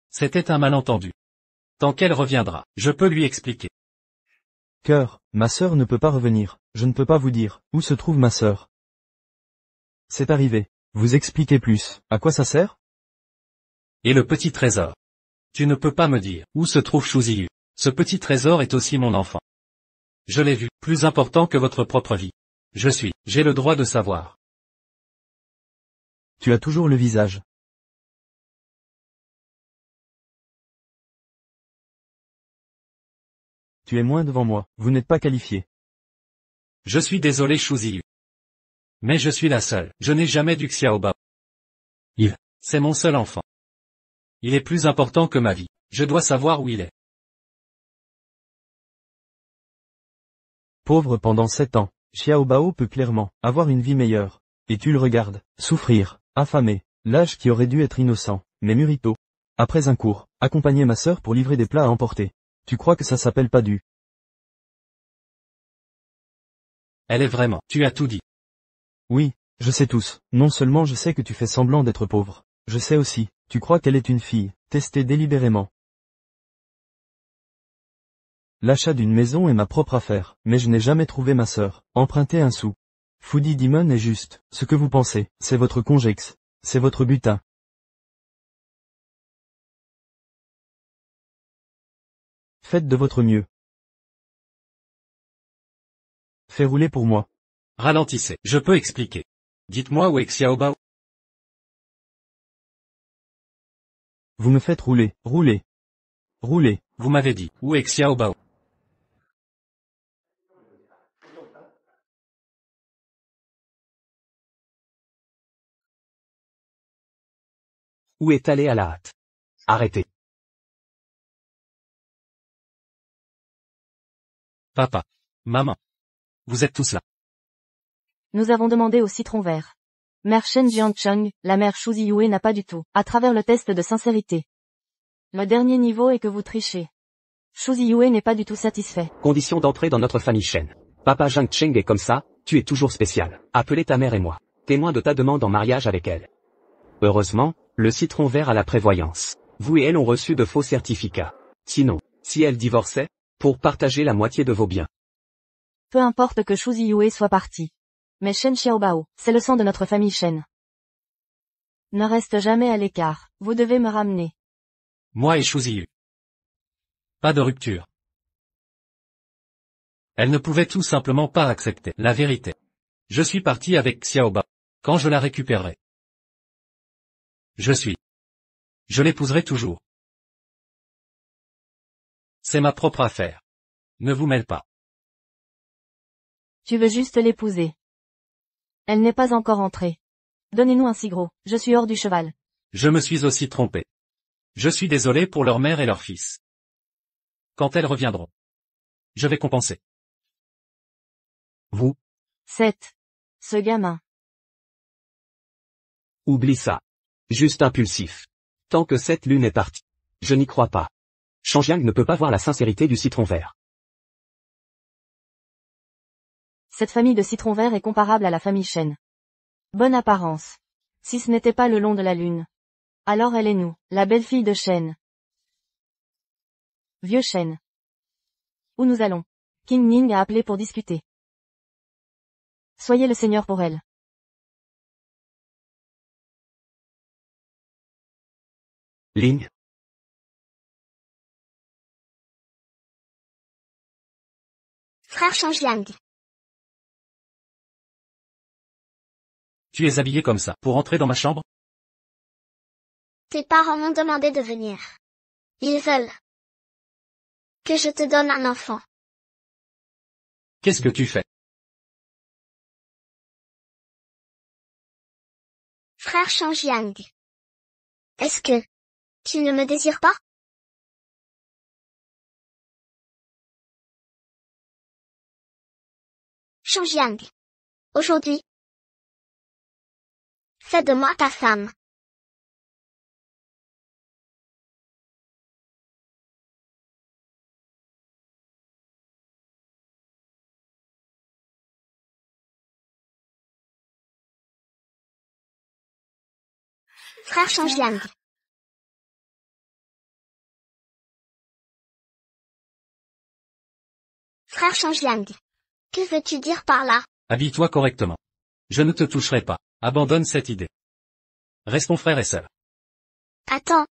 S3: C'était un malentendu. Tant qu'elle reviendra, je peux lui expliquer.
S4: Cœur, ma sœur ne peut pas revenir. Je ne peux pas vous dire, où se trouve ma sœur. C'est arrivé. Vous expliquez plus. À quoi ça sert?
S3: Et le petit trésor. Tu ne peux pas me dire, où se trouve Shuziyu. Ce petit trésor est aussi mon enfant. Je l'ai vu, plus important que votre propre vie. J'ai le droit de savoir.
S4: Tu as toujours le visage. Tu es moins devant moi, vous n'êtes pas qualifié.
S3: Je suis désolé Shuziyu. Mais je suis la seule, je n'ai jamais du Xiaobao. C'est mon seul enfant. Il est plus important que ma vie. Je dois savoir où il est.
S4: Pauvre pendant 7 ans, Xiaobao peut clairement avoir une vie meilleure. Et tu le regardes, souffrir, affamé, l'âge qui aurait dû être innocent, mais mûrit tôt. Après un cours, accompagner ma sœur pour livrer des plats à emporter. Tu crois que ça s'appelle pas du?
S3: Elle est vraiment, tu as tout dit.
S4: Oui, je sais tous. Non seulement je sais que tu fais semblant d'être pauvre, je sais aussi, tu crois qu'elle est une fille, testée délibérément. L'achat d'une maison est ma propre affaire, mais je n'ai jamais trouvé ma sœur, emprunter un sou. Foodie Demon est juste, ce que vous pensez, c'est votre congex, c'est votre butin. Faites de votre mieux. Fais rouler pour moi.
S3: Ralentissez, je peux expliquer. Dites-moi où est Xiaobao.
S4: Vous me faites rouler, rouler. Rouler.
S3: Vous m'avez dit, où est Xiaobao?
S7: Où est allé à la hâte? Arrêtez.
S3: Papa. Maman. Vous êtes tous là.
S2: Nous avons demandé au citron vert. Mère Shen Jiancheng, la mère Shu Ziyue n'a pas du tout, à travers le test de sincérité. Le dernier niveau est que vous trichez. Shu Ziyue n'est pas du tout satisfait.
S7: Condition d'entrée dans notre famille Shen. Papa Zhang Cheng est comme ça, tu es toujours spécial. Appelez ta mère et moi. Témoin de ta demande en mariage avec elle. Heureusement, le citron vert a la prévoyance. Vous et elle ont reçu de faux certificats. Sinon, si elle divorçait, pour partager la moitié de vos biens.
S2: Peu importe que Shu Ziyue soit parti. Mais Shen Xiaobao, c'est le sang de notre famille Shen. Ne reste jamais à l'écart, vous devez me ramener.
S3: Moi et Shuziyu. Pas de rupture. Elle ne pouvait tout simplement pas accepter la vérité. Je suis parti avec Xiaobao. Quand je la récupérerai. Je l'épouserai toujours. C'est ma propre affaire. Ne vous mêle pas.
S2: Tu veux juste l'épouser. Elle n'est pas encore entrée. Donnez-nous un cigro, je suis hors du cheval.
S3: Je me suis aussi trompé. Je suis désolé pour leur mère et leur fils. Quand elles reviendront. Je vais compenser.
S7: Vous,
S2: 7. Ce gamin.
S7: oublie ça. Juste impulsif. Tant que cette lune est partie. Je n'y crois pas. Shangjiang ne peut pas voir la sincérité du citron vert.
S2: Cette famille de citron vert est comparable à la famille Shen. Bonne apparence. Si ce n'était pas le long de la lune. Alors elle est nous, la belle-fille de Shen. Vieux Shen. Où nous allons? King Ning a appelé pour discuter. Soyez le seigneur pour elle.
S7: Ling,
S5: Frère Changjiang.
S3: Tu es habillé comme ça, pour entrer dans ma chambre?
S5: Tes parents m'ont demandé de venir. Ils veulent que je te donne un enfant.
S3: Qu'est-ce que tu fais?
S5: Frère Changjiang. Est-ce que tu ne me désires pas? Changjiang. Aujourd'hui, fais de moi ta femme. Frère Changjiang. Frère Changjiang. Que veux-tu dire par là?
S3: Habille-toi correctement. Je ne te toucherai pas. Abandonne cette idée. Restons frères et sœurs.
S5: Attends.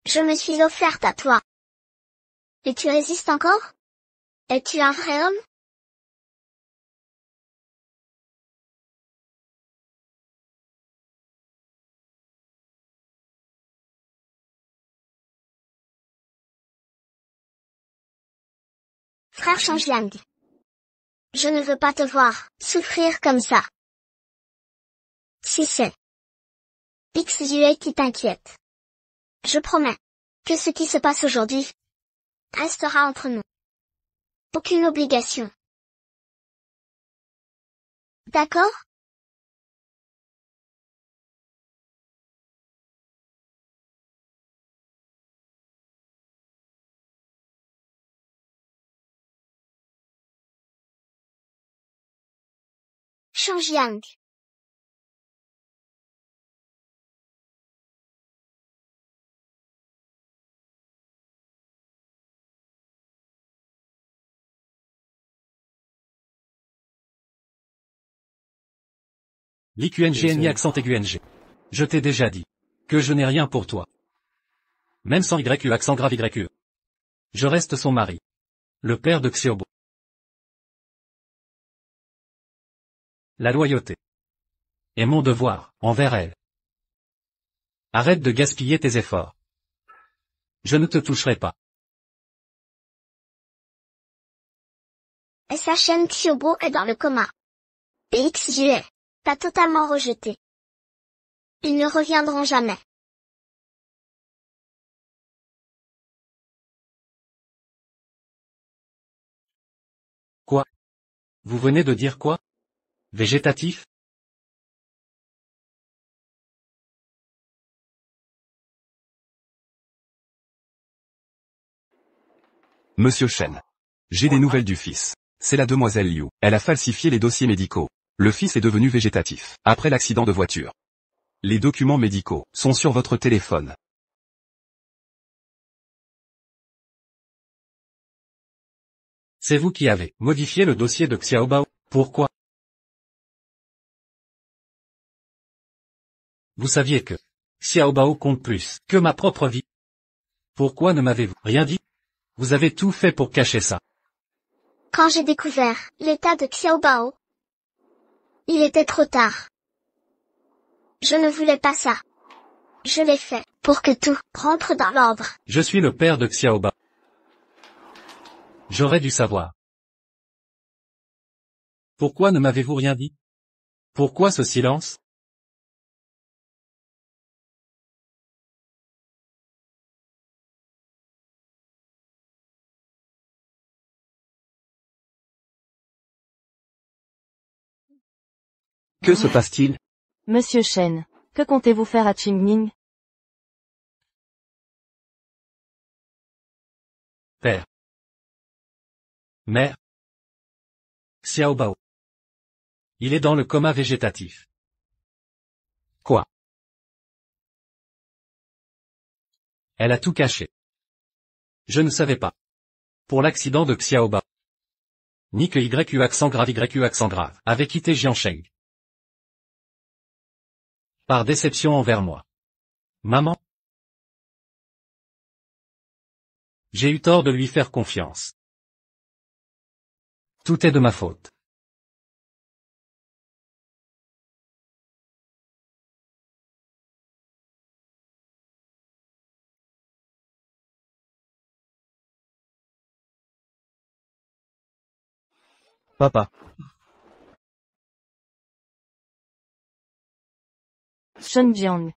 S5: Je me suis offerte à toi. Et tu résistes encore? Es-tu un vrai homme? Frère Changjiang. Je ne veux pas te voir souffrir comme ça. Si c'est Xue qui t'inquiète, je promets que ce qui se passe aujourd'hui restera entre nous. Aucune obligation. D'accord? Changjiang.
S3: L'IQNG accent aigu NG. Je t'ai déjà dit que je n'ai rien pour toi. Même sans YU accent grave YU. Je reste son mari. Le père de Xiaobo. La loyauté est mon devoir envers elle. Arrête de gaspiller tes efforts. Je ne te toucherai pas.
S5: SHN Xiaobo est dans le coma. Et Xue t'a totalement rejeté. Ils ne reviendront jamais.
S3: Quoi? Vous venez de dire quoi? Végétatif?
S6: Monsieur Chen. J'ai des nouvelles du fils. C'est la demoiselle Liu. Elle a falsifié les dossiers médicaux. Le fils est devenu végétatif, après l'accident de voiture. Les documents médicaux sont sur votre téléphone.
S3: C'est vous qui avez modifié le dossier de Xiaobao. Pourquoi? Vous saviez que Xiaobao compte plus que ma propre vie. Pourquoi ne m'avez-vous rien dit? Vous avez tout fait pour cacher ça.
S5: Quand j'ai découvert l'état de Xiaobao, il était trop tard. Je ne voulais pas ça. Je l'ai fait pour que tout rentre dans l'ordre.
S3: Je suis le père de Xiaobao. J'aurais dû savoir. Pourquoi ne m'avez-vous rien dit? Pourquoi ce silence?
S7: Que se passe-t-il?
S2: Monsieur Shen, que comptez-vous faire à Qingning?
S3: Père. Mère. Xiaobao. Il est dans le coma végétatif.
S7: Quoi?
S3: Elle a tout caché. Je ne savais pas. Pour l'accident de Xiaobao. Ni que YU accent grave avait quitté Jiansheng. Par déception envers moi. Maman. J'ai eu tort de lui faire confiance. Tout est de ma faute.
S4: Papa.
S2: Shenjiang.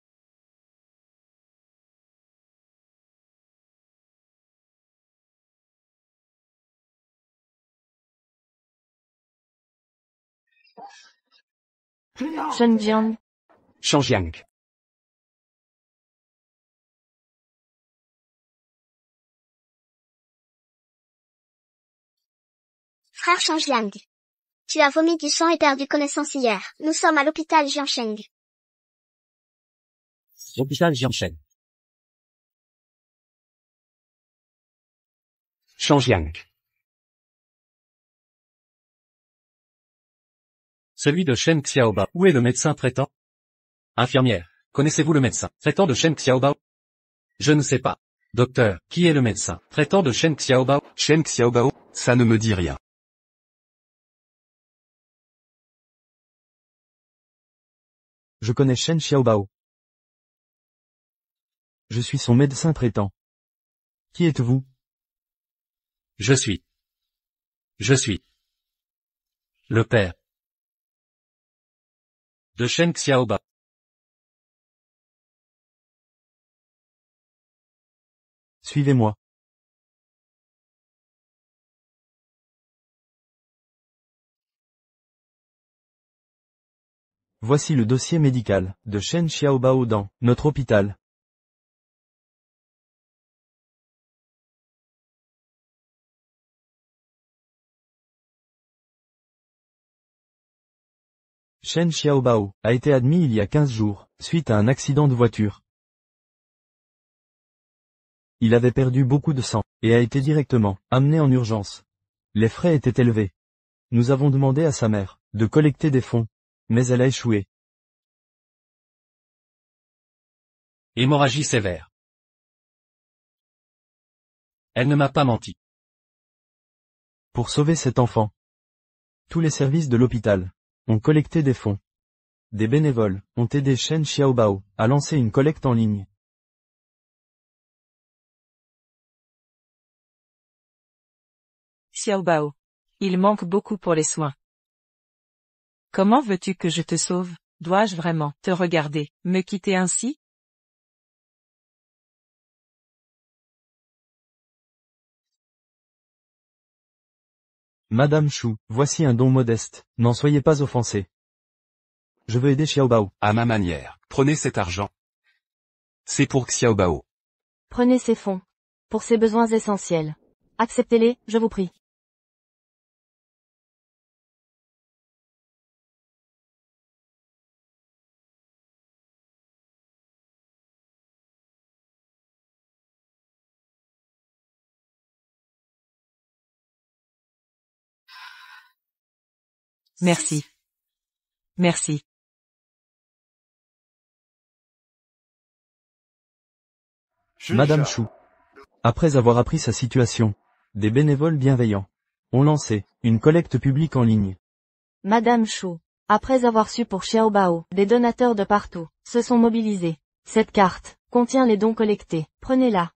S2: Shenjiang.
S7: Shenjiang.
S5: Frère Shanjiang. Tu as vomi du sang et perdu connaissance hier. Nous sommes à l'hôpital Jiansheng.
S7: L'hôpital Jiansheng. Shenjiang.
S3: Celui de Shen Xiaobao. Où est le médecin traitant? Infirmière. Connaissez-vous le médecin traitant de Shen Xiaobao? Je ne sais pas. Docteur, qui est le médecin traitant de Shen Xiaobao?
S6: Shen Xiaobao, ça ne me dit rien.
S4: Je connais Shen Xiaobao. Je suis son médecin traitant. Qui êtes-vous?
S3: Je suis le père de Shen Xiaobao.
S4: Suivez-moi. Voici le dossier médical de Shen Xiaobao dans notre hôpital. Shen Xiaobao a été admis il y a 15 jours, suite à un accident de voiture. Il avait perdu beaucoup de sang, et a été directement amené en urgence. Les frais étaient élevés. Nous avons demandé à sa mère de collecter des fonds, mais elle a échoué.
S3: Hémorragie sévère. Elle ne m'a pas menti.
S4: Pour sauver cet enfant, tous les services de l'hôpital ont collecté des fonds. Des bénévoles ont aidé Shen Xiaobao à lancer une collecte en ligne.
S1: Xiaobao. Il manque beaucoup pour les soins. Comment veux-tu que je te sauve? Dois-je vraiment te regarder, me quitter ainsi?
S4: Madame Chou, voici un don modeste, n'en soyez pas offensée. Je veux aider Xiaobao.
S6: À ma manière. Prenez cet argent. C'est pour Xiaobao.
S2: Prenez ces fonds. Pour ses besoins essentiels. Acceptez-les, je vous prie.
S1: Merci. Merci.
S4: Madame Chou. Après avoir appris sa situation, des bénévoles bienveillants ont lancé une collecte publique en ligne.
S2: Madame Chou. Après avoir su pour Xiaobao, des donateurs de partout se sont mobilisés. Cette carte contient les dons collectés. Prenez-la.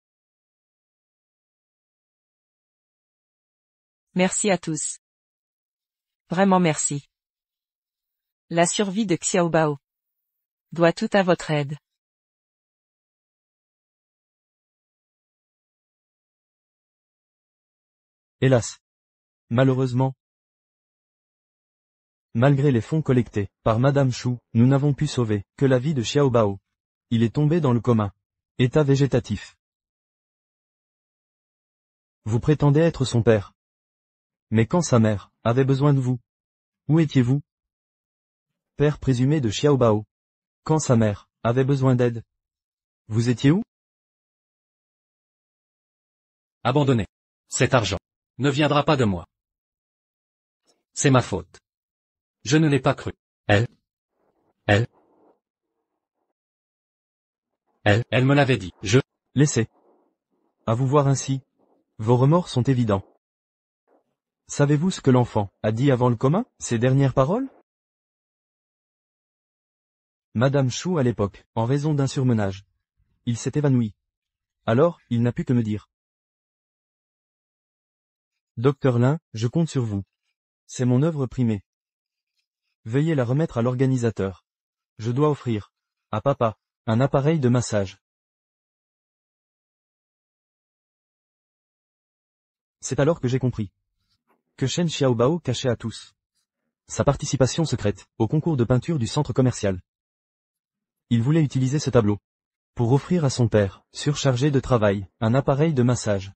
S1: Merci à tous. Vraiment merci. La survie de Xiaobao doit tout à votre aide.
S4: Hélas. Malheureusement. Malgré les fonds collectés par Madame Chou, nous n'avons pu sauver que la vie de Xiaobao. Il est tombé dans le coma. État végétatif. Vous prétendez être son père. Mais quand sa mère avait besoin de vous, où étiez-vous? Père présumé de Xiaobao. Quand sa mère avait besoin d'aide, vous étiez où?
S3: Abandonné. Cet argent ne viendra pas de moi. C'est ma faute. Je ne l'ai pas cru. Elle me l'avait dit.
S4: Laissez. À vous voir ainsi, Vos remords sont évidents. Savez-vous ce que l'enfant a dit avant le coma, ses dernières paroles? Madame Chou à l'époque, en raison d'un surmenage. Il s'est évanoui. Alors, il n'a pu que me dire. Docteur Lin, je compte sur vous. C'est mon œuvre primée. Veuillez la remettre à l'organisateur. Je dois offrir, à papa, un appareil de massage. C'est alors que j'ai compris que Shen Xiaobao cachait à tous sa participation secrète au concours de peinture du centre commercial. Il voulait utiliser ce tableau pour offrir à son père, surchargé de travail, un appareil de massage.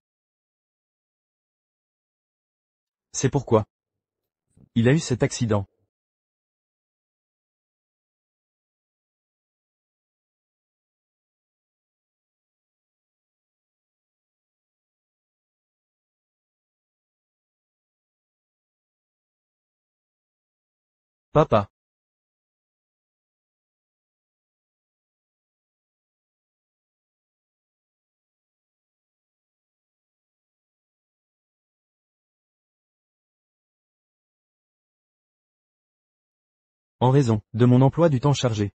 S4: C'est pourquoi il a eu cet accident. Papa. En raison de mon emploi du temps chargé,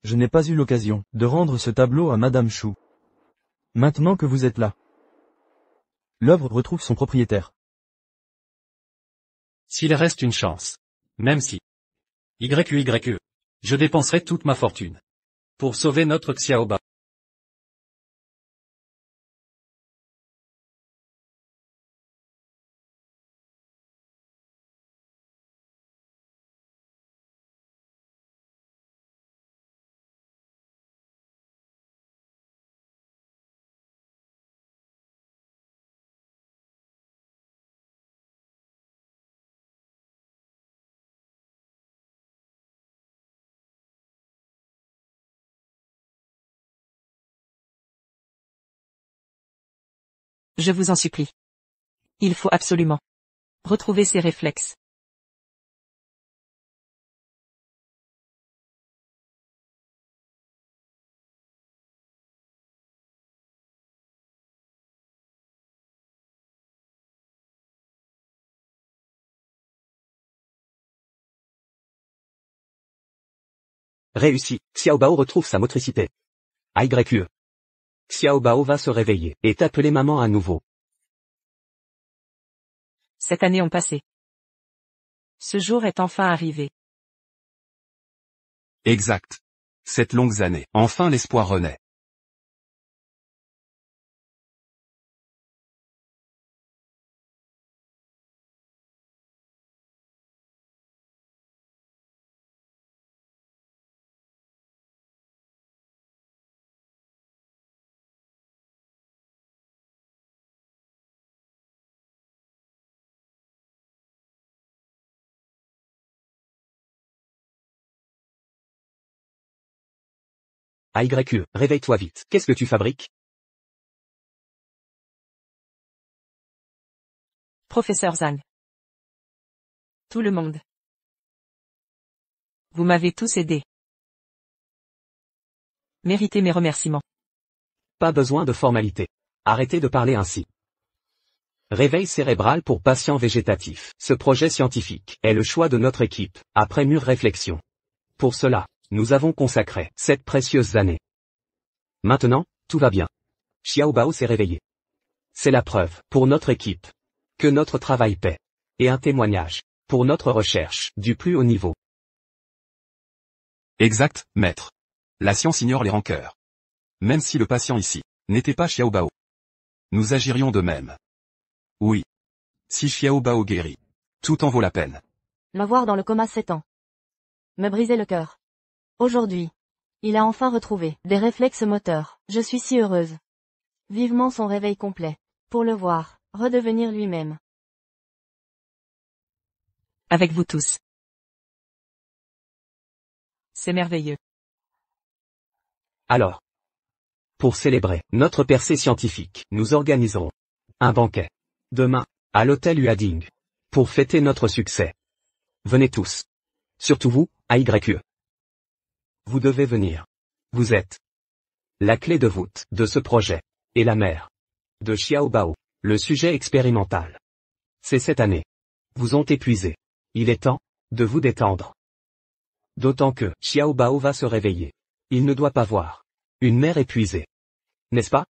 S4: je n'ai pas eu l'occasion de rendre ce tableau à Madame Chou. Maintenant que vous êtes là, l'œuvre retrouve son propriétaire.
S3: S'il reste une chance. Même si. YQYE. Je dépenserai toute ma fortune. Pour sauver notre Xiaobao.
S1: Je vous en supplie. Il faut absolument retrouver ses réflexes.
S7: Réussi, Xiaobao retrouve sa motricité. AYQE. Xiaobao va se réveiller et appeler maman à nouveau.
S1: Cette année ont passé. Ce jour est enfin arrivé.
S6: Exact. Cette longue année, enfin l'espoir renaît.
S7: AYQE, réveille-toi vite. Qu'est-ce que tu fabriques?
S1: Professeur Zhang. Tout le monde. Vous m'avez tous aidé. Méritez mes remerciements.
S7: Pas besoin de formalité. Arrêtez de parler ainsi. Réveil cérébral pour patients végétatifs. Ce projet scientifique est le choix de notre équipe, après mûre réflexion. Pour cela, nous avons consacré 7 précieuses années. Maintenant, tout va bien. Xiaobao s'est réveillé. C'est la preuve, pour notre équipe, que notre travail paie. Et un témoignage, pour notre recherche, du plus haut niveau.
S6: Exact, maître. La science ignore les rancœurs. Même si le patient ici n'était pas Xiaobao, nous agirions de même. Oui. Si Xiaobao guérit, tout en vaut la peine.
S2: Le voir dans le coma 7 ans. Me briser le cœur. Aujourd'hui, il a enfin retrouvé des réflexes moteurs. Je suis si heureuse. Vivement son réveil complet. Pour le voir, redevenir lui-même.
S1: Avec vous tous. C'est merveilleux.
S7: Alors, pour célébrer notre percée scientifique, nous organiserons un banquet demain à l'hôtel Uading pour fêter notre succès. Venez tous. Surtout vous, AYQE. Vous devez venir. Vous êtes la clé de voûte de ce projet et la mère de Xiaobao. Le sujet expérimental. C'est cette année. Vous ont épuisé. Il est temps de vous détendre. D'autant que Xiao Bao va se réveiller. Il ne doit pas voir une mère épuisée. N'est-ce pas?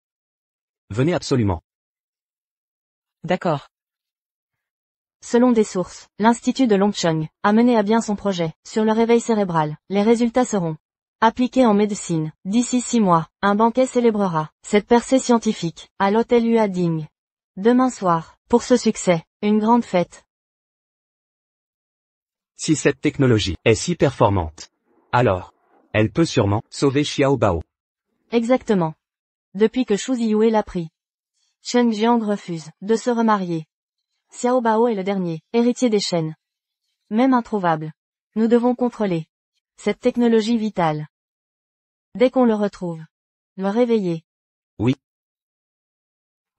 S7: Venez absolument.
S1: D'accord.
S2: Selon des sources, l'Institut de Longcheng a mené à bien son projet sur le réveil cérébral. Les résultats seront appliqués en médecine. D'ici 6 mois, un banquet célébrera cette percée scientifique à l'hôtel Huading. Demain soir, pour ce succès, une grande fête.
S7: Si cette technologie est si performante, alors, elle peut sûrement sauver Xiao Bao.
S2: Exactement. Depuis que Xu Ziyue l'a pris, Chen Jiang refuse de se remarier. Xiao Bao est le dernier héritier des Shen. Même introuvable. Nous devons contrôler cette technologie vitale. Dès qu'on le retrouve, le réveiller.
S7: Oui.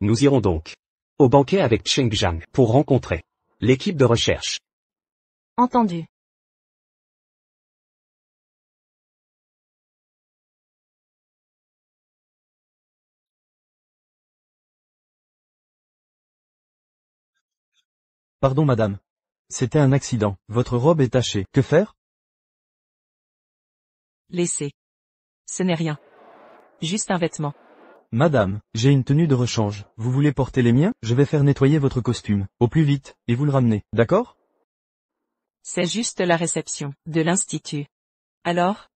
S7: Nous irons donc au banquet avec Cheng Jiang pour rencontrer l'équipe de recherche.
S2: Entendu.
S4: Pardon madame. C'était un accident. Votre robe est tachée. Que faire?
S1: Laissez. Ce n'est rien. Juste un vêtement.
S4: Madame, j'ai une tenue de rechange. Vous voulez porter les miens? Je vais faire nettoyer votre costume. Au plus vite, et vous le ramenez. D'accord?
S1: C'est juste la réception de l'institut. Alors?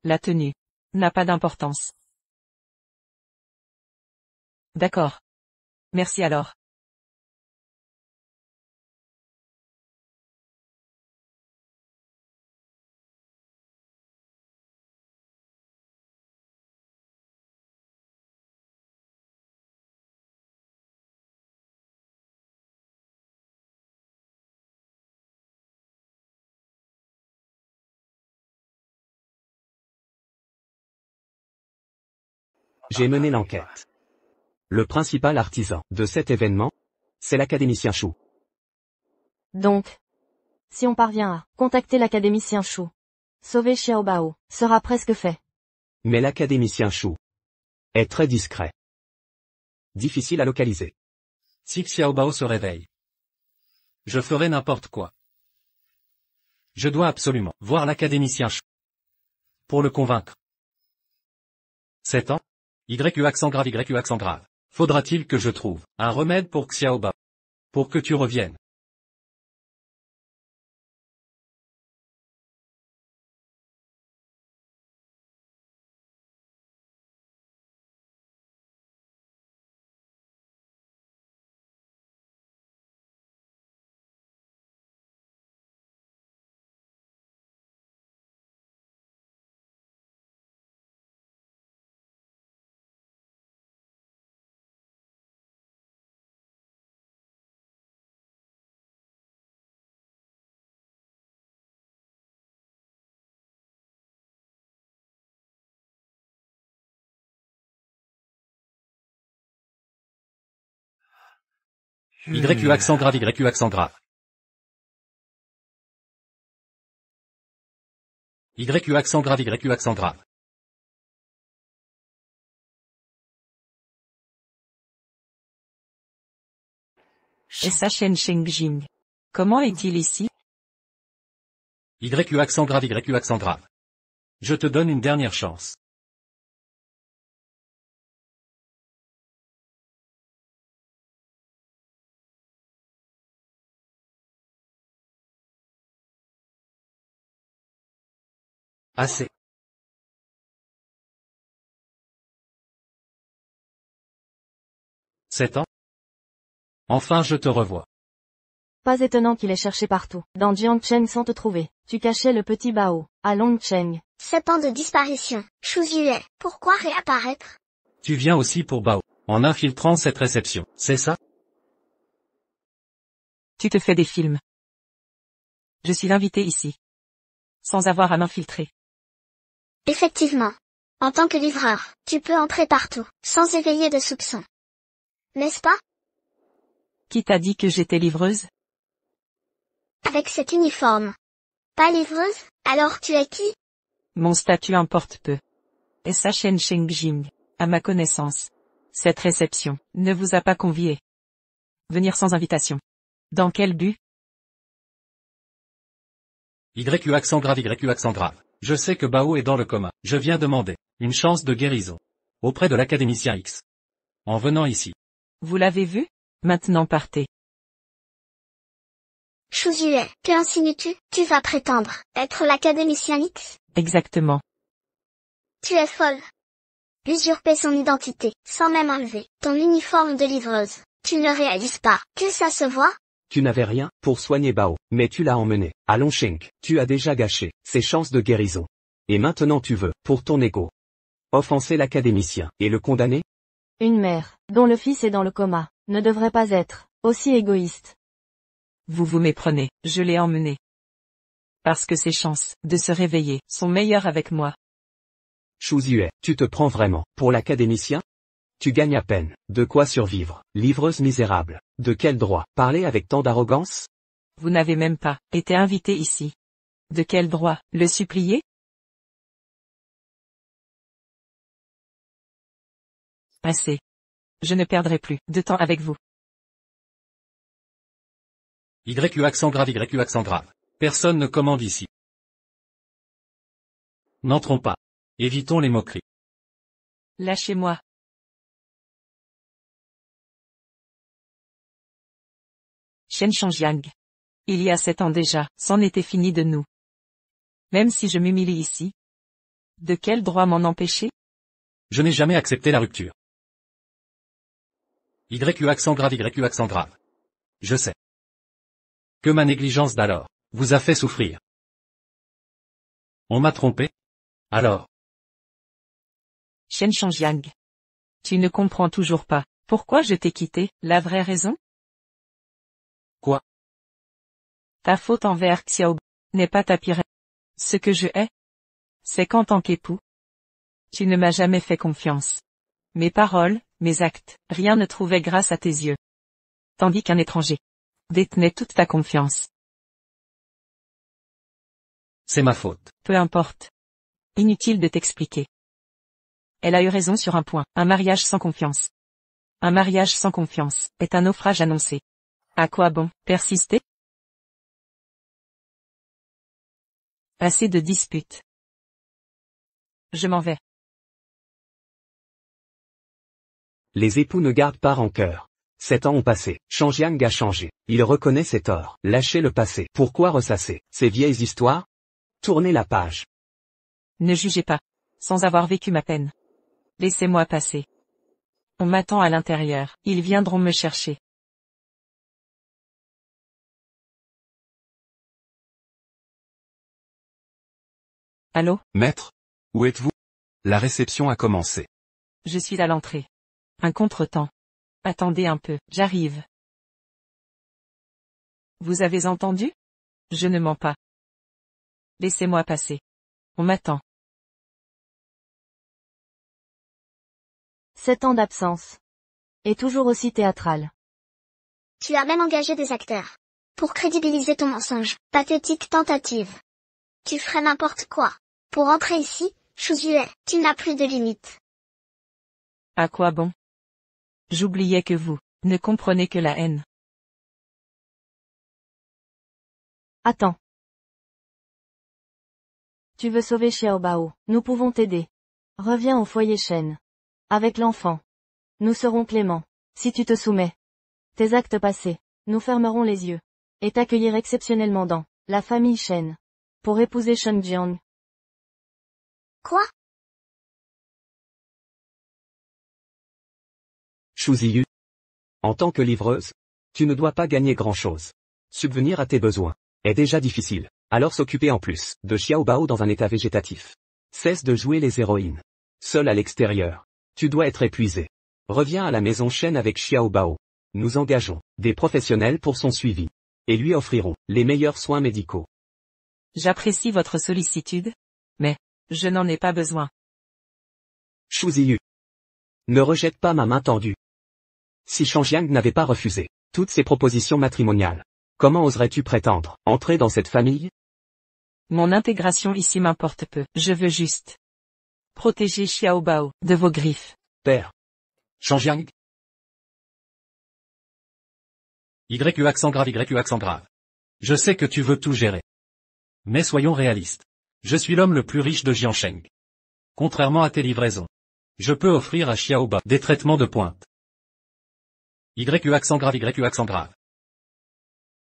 S1: La tenue n'a pas d'importance. D'accord. Merci alors.
S7: J'ai mené l'enquête. Le principal artisan de cet événement, c'est l'académicien Chou.
S2: Donc, si on parvient à contacter l'académicien Chou, sauver Xiao Bao sera presque fait.
S7: Mais l'académicien Chou est très discret. Difficile à localiser.
S3: Si Xiao Bao se réveille, je ferai n'importe quoi. Je dois absolument voir l'académicien Chou pour le convaincre. 7 ans? YU accent grave, YU accent grave. Faudra-t-il que je trouve un remède pour Xiao Bao? Pour que tu reviennes. YU accent grave, YU accent grave. YU accent grave, YU accent grave.
S1: Et ça Shen Shengjing. Comment est-il ici?
S3: YU accent grave, YU accent grave. Je te donne une dernière chance. Assez. « 7 ans? Enfin je te revois.
S2: Pas étonnant qu'il ait cherché partout, dans Jiangcheng sans te trouver. Tu cachais le petit Bao, à Longcheng.
S5: 7 ans de disparition. Xu Ziyue, pourquoi réapparaître?
S3: Tu viens aussi pour Bao, en infiltrant cette réception, c'est ça?
S1: Tu te fais des films. Je suis l'invité ici. Sans avoir à m'infiltrer.
S5: Effectivement. En tant que livreur, tu peux entrer partout, sans éveiller de soupçons. N'est-ce pas?
S1: Qui t'a dit que j'étais livreuse?
S5: Avec cet uniforme. Pas livreuse? Alors tu es qui?
S1: Mon statut importe peu. Et ça Shen Shengjing, à ma connaissance. Cette réception ne vous a pas convié. Venir sans invitation. Dans quel but?
S3: YU accent grave YU accent grave. Je sais que Bao est dans le coma. Je viens demander une chance de guérison auprès de l'académicien X. En venant ici.
S1: Vous l'avez vu? Maintenant partez.
S5: Shuzue, que insinues-tu? Tu vas prétendre être l'académicien X?
S1: Exactement.
S5: Tu es folle. Usurper son identité, sans même enlever ton uniforme de livreuse. Tu ne réalises pas que ça se voit?
S7: Tu n'avais rien pour soigner Bao, mais tu l'as emmené à Longsheng. Tu as déjà gâché ses chances de guérison. Et maintenant tu veux, pour ton ego, offenser l'académicien et le condamner?
S2: Une mère, dont le fils est dans le coma, ne devrait pas être aussi égoïste.
S1: Vous vous méprenez, je l'ai emmené. Parce que ses chances de se réveiller sont meilleures avec moi.
S7: Shuzue, tu te prends vraiment pour l'académicien? Tu gagnes à peine, de quoi survivre, livreuse misérable. De quel droit parler avec tant d'arrogance?
S1: Vous n'avez même pas été invité ici. De quel droit le supplier? Assez. Je ne perdrai plus de temps avec vous.
S3: YU accent grave YU accent grave. Personne ne commande ici. N'entrons pas. Évitons les moqueries.
S1: Lâchez-moi. Shen Changjiang. Il y a 7 ans déjà, c'en était fini de nous. Même si je m'humilie ici. De quel droit m'en empêcher?
S3: Je n'ai jamais accepté la rupture. YU accent grave YU accent grave. Je sais. Que ma négligence d'alors vous a fait souffrir. On m'a trompé? Alors.
S1: Shen Changjiang. Tu ne comprends toujours pas. Pourquoi je t'ai quitté, la vraie raison?
S3: Quoi?
S1: Ta faute envers Xiao n'est pas ta pire. Ce que je hais, c'est qu'en tant qu'époux, tu ne m'as jamais fait confiance. Mes paroles, mes actes, rien ne trouvait grâce à tes yeux. Tandis qu'un étranger détenait toute ta confiance.
S3: C'est ma faute.
S1: Peu importe. Inutile de t'expliquer. Elle a eu raison sur un point. Un mariage sans confiance. Un mariage sans confiance est un naufrage annoncé. À quoi bon persister? Assez de disputes. Je m'en vais.
S7: Les époux ne gardent pas rancœur. 7 ans ont passé. Changjiang a changé. Il reconnaît ses torts. Lâchez le passé. Pourquoi ressasser ces vieilles histoires? Tournez la page.
S1: Ne jugez pas. Sans avoir vécu ma peine. Laissez-moi passer. On m'attend à l'intérieur. Ils viendront me chercher. Allô?
S6: Maître? Où êtes-vous? La réception a commencé.
S1: Je suis à l'entrée. Un contretemps. Attendez un peu, j'arrive. Vous avez entendu? Je ne mens pas. Laissez-moi passer. On m'attend.
S2: 7 ans d'absence. Et toujours aussi théâtral.
S5: Tu as même engagé des acteurs. Pour crédibiliser ton mensonge. Pathétique tentative. Tu ferais n'importe quoi. Pour entrer ici, Shuzue, tu n'as plus de limites.
S1: À quoi bon? J'oubliais que vous ne comprenez que la haine.
S2: Attends. Tu veux sauver Xiaobao, nous pouvons t'aider. Reviens au foyer Shen. Avec l'enfant. Nous serons cléments. Si tu te soumets. Tes actes passés, nous fermerons les yeux. Et t'accueillir exceptionnellement dans la famille Shen. Pour épouser Changjiang.
S5: Quoi?
S7: Shuzue. En tant que livreuse, tu ne dois pas gagner grand-chose. Subvenir à tes besoins est déjà difficile. Alors s'occuper en plus de Xiaobao dans un état végétatif. Cesse de jouer les héroïnes. Seul à l'extérieur. Tu dois être épuisé. Reviens à la maison Shen avec Xiaobao. Nous engageons des professionnels pour son suivi. Et lui offrirons les meilleurs soins médicaux.
S1: J'apprécie votre sollicitude. Mais, je n'en ai pas besoin.
S7: Shuzue. Ne rejette pas ma main tendue. Si Changjiang n'avait pas refusé toutes ses propositions matrimoniales, comment oserais-tu prétendre entrer dans cette famille?
S1: Mon intégration ici m'importe peu. Je veux juste protéger Xiaobao de vos griffes.
S7: Père.
S3: Changjiang? YU accent grave YU accent grave. Je sais que tu veux tout gérer. Mais soyons réalistes. Je suis l'homme le plus riche de Jiansheng. Contrairement à tes livraisons. Je peux offrir à Xiaoba des traitements de pointe. YU accent grave YU accent grave.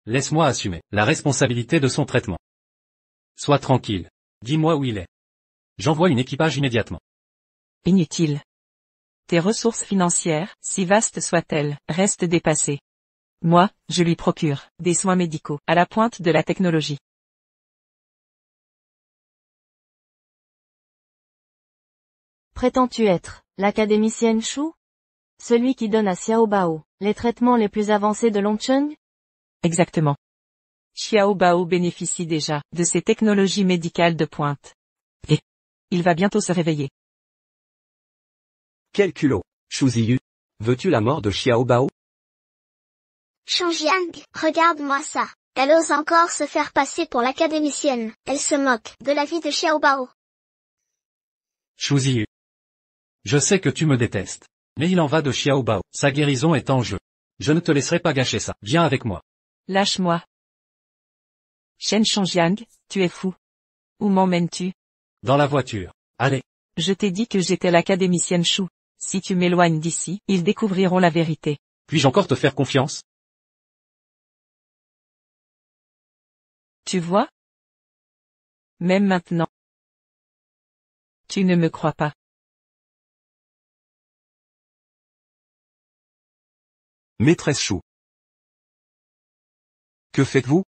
S3: Laisse-moi assumer la responsabilité de son traitement. Sois tranquille. Dis-moi où il est. J'envoie une équipage immédiatement.
S1: Inutile. Tes ressources financières, si vastes soient-elles, restent dépassées. Moi, je lui procure des soins médicaux à la pointe de la technologie.
S2: Prétends-tu être l'académicienne Shu? Celui qui donne à Xiao Bao les traitements les plus avancés de Longcheng?
S1: Exactement. Xiao Bao bénéficie déjà de ces technologies médicales de pointe. Et il va bientôt se réveiller.
S7: Quel culot. Shu Ziyu. Veux-tu la mort de Xiao Bao?
S5: Changjiang, regarde-moi ça. Elle ose encore se faire passer pour l'académicienne. Elle se moque de la vie de Xiao Bao.
S3: Shu Ziyu. Je sais que tu me détestes. Mais il en va de Xiao Bao. Sa guérison est en jeu. Je ne te laisserai pas gâcher ça. Viens avec moi.
S1: Lâche-moi. Shen Changjiang, tu es fou. Où m'emmènes-tu?
S3: Dans la voiture. Allez.
S1: Je t'ai dit que j'étais l'académicienne Shu. Si tu m'éloignes d'ici, ils découvriront la vérité.
S3: Puis-je encore te faire confiance?
S1: Tu vois? Même maintenant. Tu ne me crois pas.
S6: Maîtresse Shu. Que faites-vous?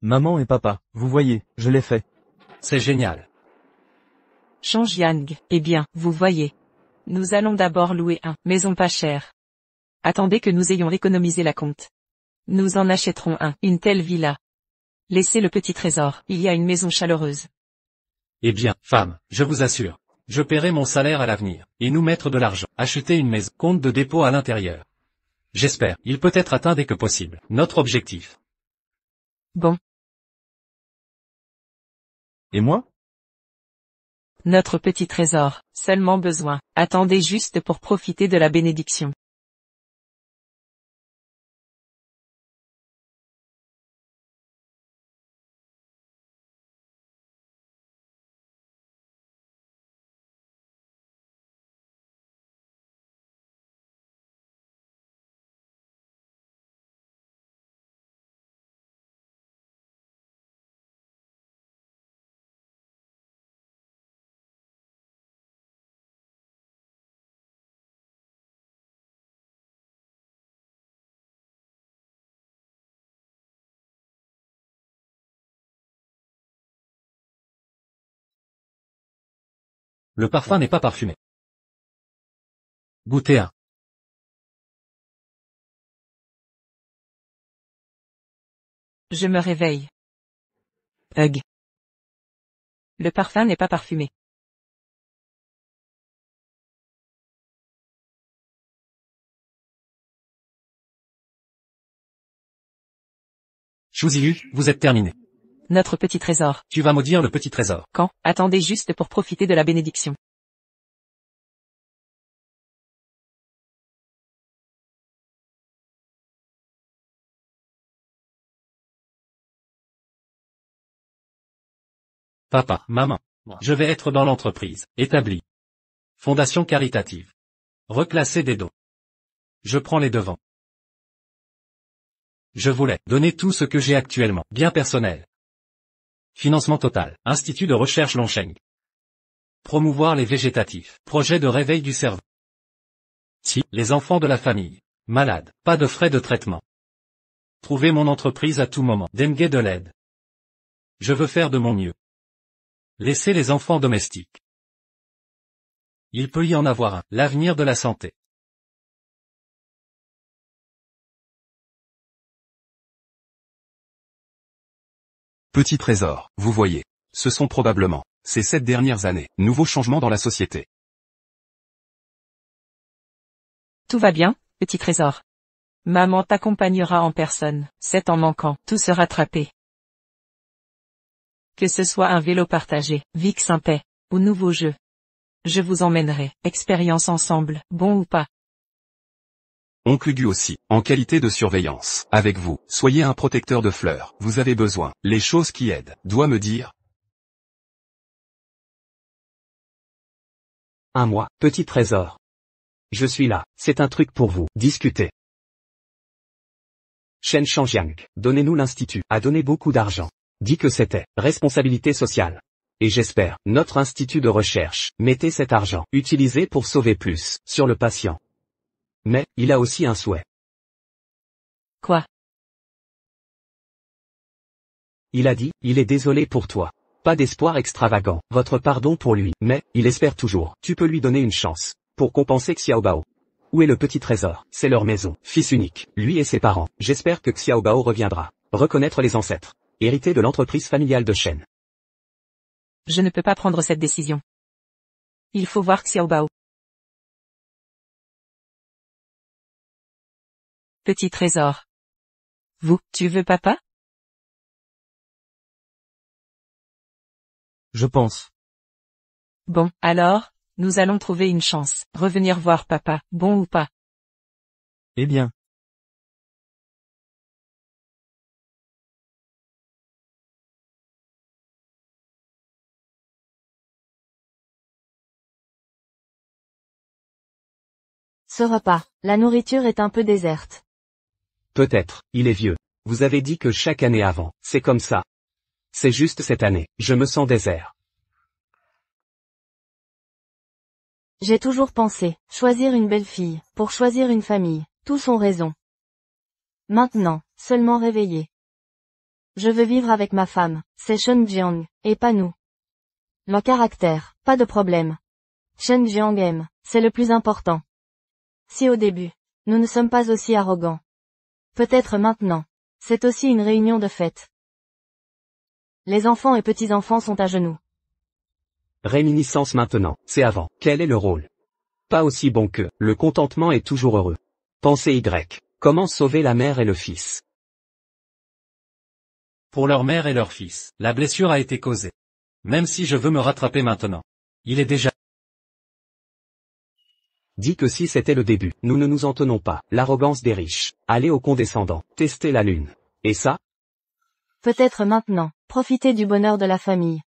S4: Maman et papa, vous voyez, je l'ai fait.
S3: C'est génial.
S1: Changjiang, eh bien, vous voyez. Nous allons d'abord louer une maison pas chère. Attendez que nous ayons économisé la compte. Nous en achèterons une telle villa. Laissez le petit trésor, il y a une maison chaleureuse.
S3: Eh bien, femme, je vous assure. Je paierai mon salaire à l'avenir, et nous mettre de l'argent, acheter une maison, compte de dépôt à l'intérieur. J'espère, il peut être atteint dès que possible, notre objectif.
S1: Bon.
S4: Et moi?
S1: Notre petit trésor, seulement besoin. Attendez juste pour profiter de la bénédiction.
S3: Le parfum n'est pas parfumé. Goûtez un.
S1: Je me réveille. Hug. Le parfum n'est pas parfumé.
S3: Shu Ziyu, vous êtes terminé.
S1: Notre petit trésor.
S3: Tu vas maudire le petit trésor.
S1: Quand? Attendez juste pour profiter de la bénédiction.
S3: Papa, maman. Je vais être dans l'entreprise, établie. Fondation caritative. Reclasser des dons. Je prends les devants. Je voulais donner tout ce que j'ai actuellement, bien personnel. Financement total, Institut de recherche Longcheng. Promouvoir les végétatifs, projet de réveil du cerveau. Si, les enfants de la famille. Malade. Pas de frais de traitement. Trouvez mon entreprise à tout moment. Dengue de l'aide. Je veux faire de mon mieux. Laissez les enfants domestiques. Il peut y en avoir un. L'avenir de la santé.
S6: Petit trésor, vous voyez. Ce sont probablement, ces 7 dernières années, nouveaux changements dans la société.
S1: Tout va bien, petit trésor. Maman t'accompagnera en personne, c'est en manquant, tout se rattraper. Que ce soit un vélo partagé, Vic Saint-Paix, ou nouveau jeu. Je vous emmènerai, expérience ensemble, bon ou pas.
S6: Oncle Gu aussi, en qualité de surveillance, avec vous, soyez un protecteur de fleurs, vous avez besoin, les choses qui aident, doit me dire.
S7: Un mois, petit trésor. Je suis là, c'est un truc pour vous, discutez. Shen Shangjiang, donnez-nous l'institut, a donné beaucoup d'argent. Dit que c'était, responsabilité sociale. Et j'espère, notre institut de recherche, mettez cet argent, utilisé pour sauver plus, sur le patient. Mais, il a aussi un souhait.
S1: Quoi?
S7: Il a dit, il est désolé pour toi. Pas d'espoir extravagant, votre pardon pour lui, mais, il espère toujours, tu peux lui donner une chance, pour compenser Xiaobao. Où est le petit trésor? C'est leur maison, fils unique, lui et ses parents, j'espère que Xiaobao reviendra. Reconnaître les ancêtres. Hérité de l'entreprise familiale de Shen.
S1: Je ne peux pas prendre cette décision. Il faut voir Xiaobao. Petit trésor. Vous, tu veux papa?
S4: Je pense.
S1: Bon, alors, nous allons trouver une chance. Revenir voir papa, bon ou pas?
S4: Eh bien.
S2: Ce repas, la nourriture est un peu déserte.
S7: Peut-être, il est vieux. Vous avez dit que chaque année avant, c'est comme ça. C'est juste cette année, je me sens désert.
S2: J'ai toujours pensé, choisir une belle fille, pour choisir une famille, tous ont raison. Maintenant, seulement réveillé. Je veux vivre avec ma femme, c'est Shen Jiang, et pas nous. Le caractère, pas de problème. Shen Jiang aime, c'est le plus important. Si au début, nous ne sommes pas aussi arrogants. Peut-être maintenant. C'est aussi une réunion de fête. Les enfants et petits-enfants sont à genoux.
S7: Réminiscence maintenant, c'est avant. Quel est le rôle? Pas aussi bon que, le contentement est toujours heureux. Pensée Y. Comment sauver la mère et le fils?
S3: Pour leur mère et leur fils, la blessure a été causée. Même si je veux me rattraper maintenant. Il est déjà...
S7: Dit que si c'était le début, nous ne nous en tenons pas. L'arrogance des riches. Aller au condescendant. Tester la lune. Et ça?
S2: Peut-être maintenant, profiter du bonheur de la famille.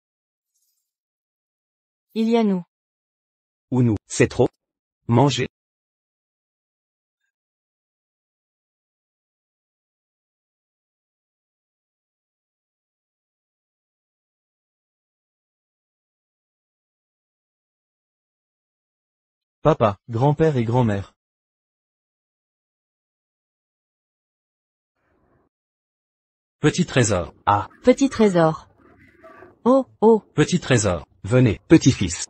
S2: Il y a nous.
S7: Ou nous, c'est trop? Manger?
S4: Papa, grand-père et grand-mère.
S3: Petit trésor.
S7: Ah,
S2: Petit trésor. Oh, oh,
S3: Petit trésor.
S7: venez, petit-fils.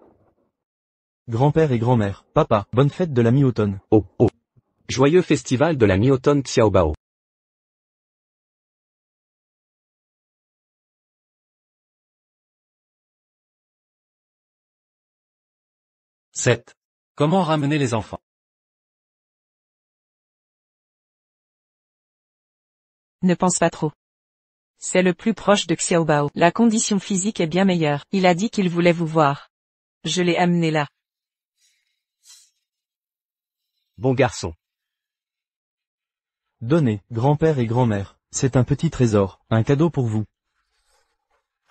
S4: Grand-père et grand-mère. Papa, bonne fête de la mi-automne.
S7: Oh, oh. Joyeux festival de la mi-automne Xiaobao.
S3: « 7. Comment ramener les enfants?
S1: Ne pense pas trop. C'est le plus proche de Xiaobao. La condition physique est bien meilleure. Il a dit qu'il voulait vous voir. Je l'ai amené là.
S7: Bon garçon.
S4: Donnez, grand-père et grand-mère. C'est un petit trésor, un cadeau pour vous.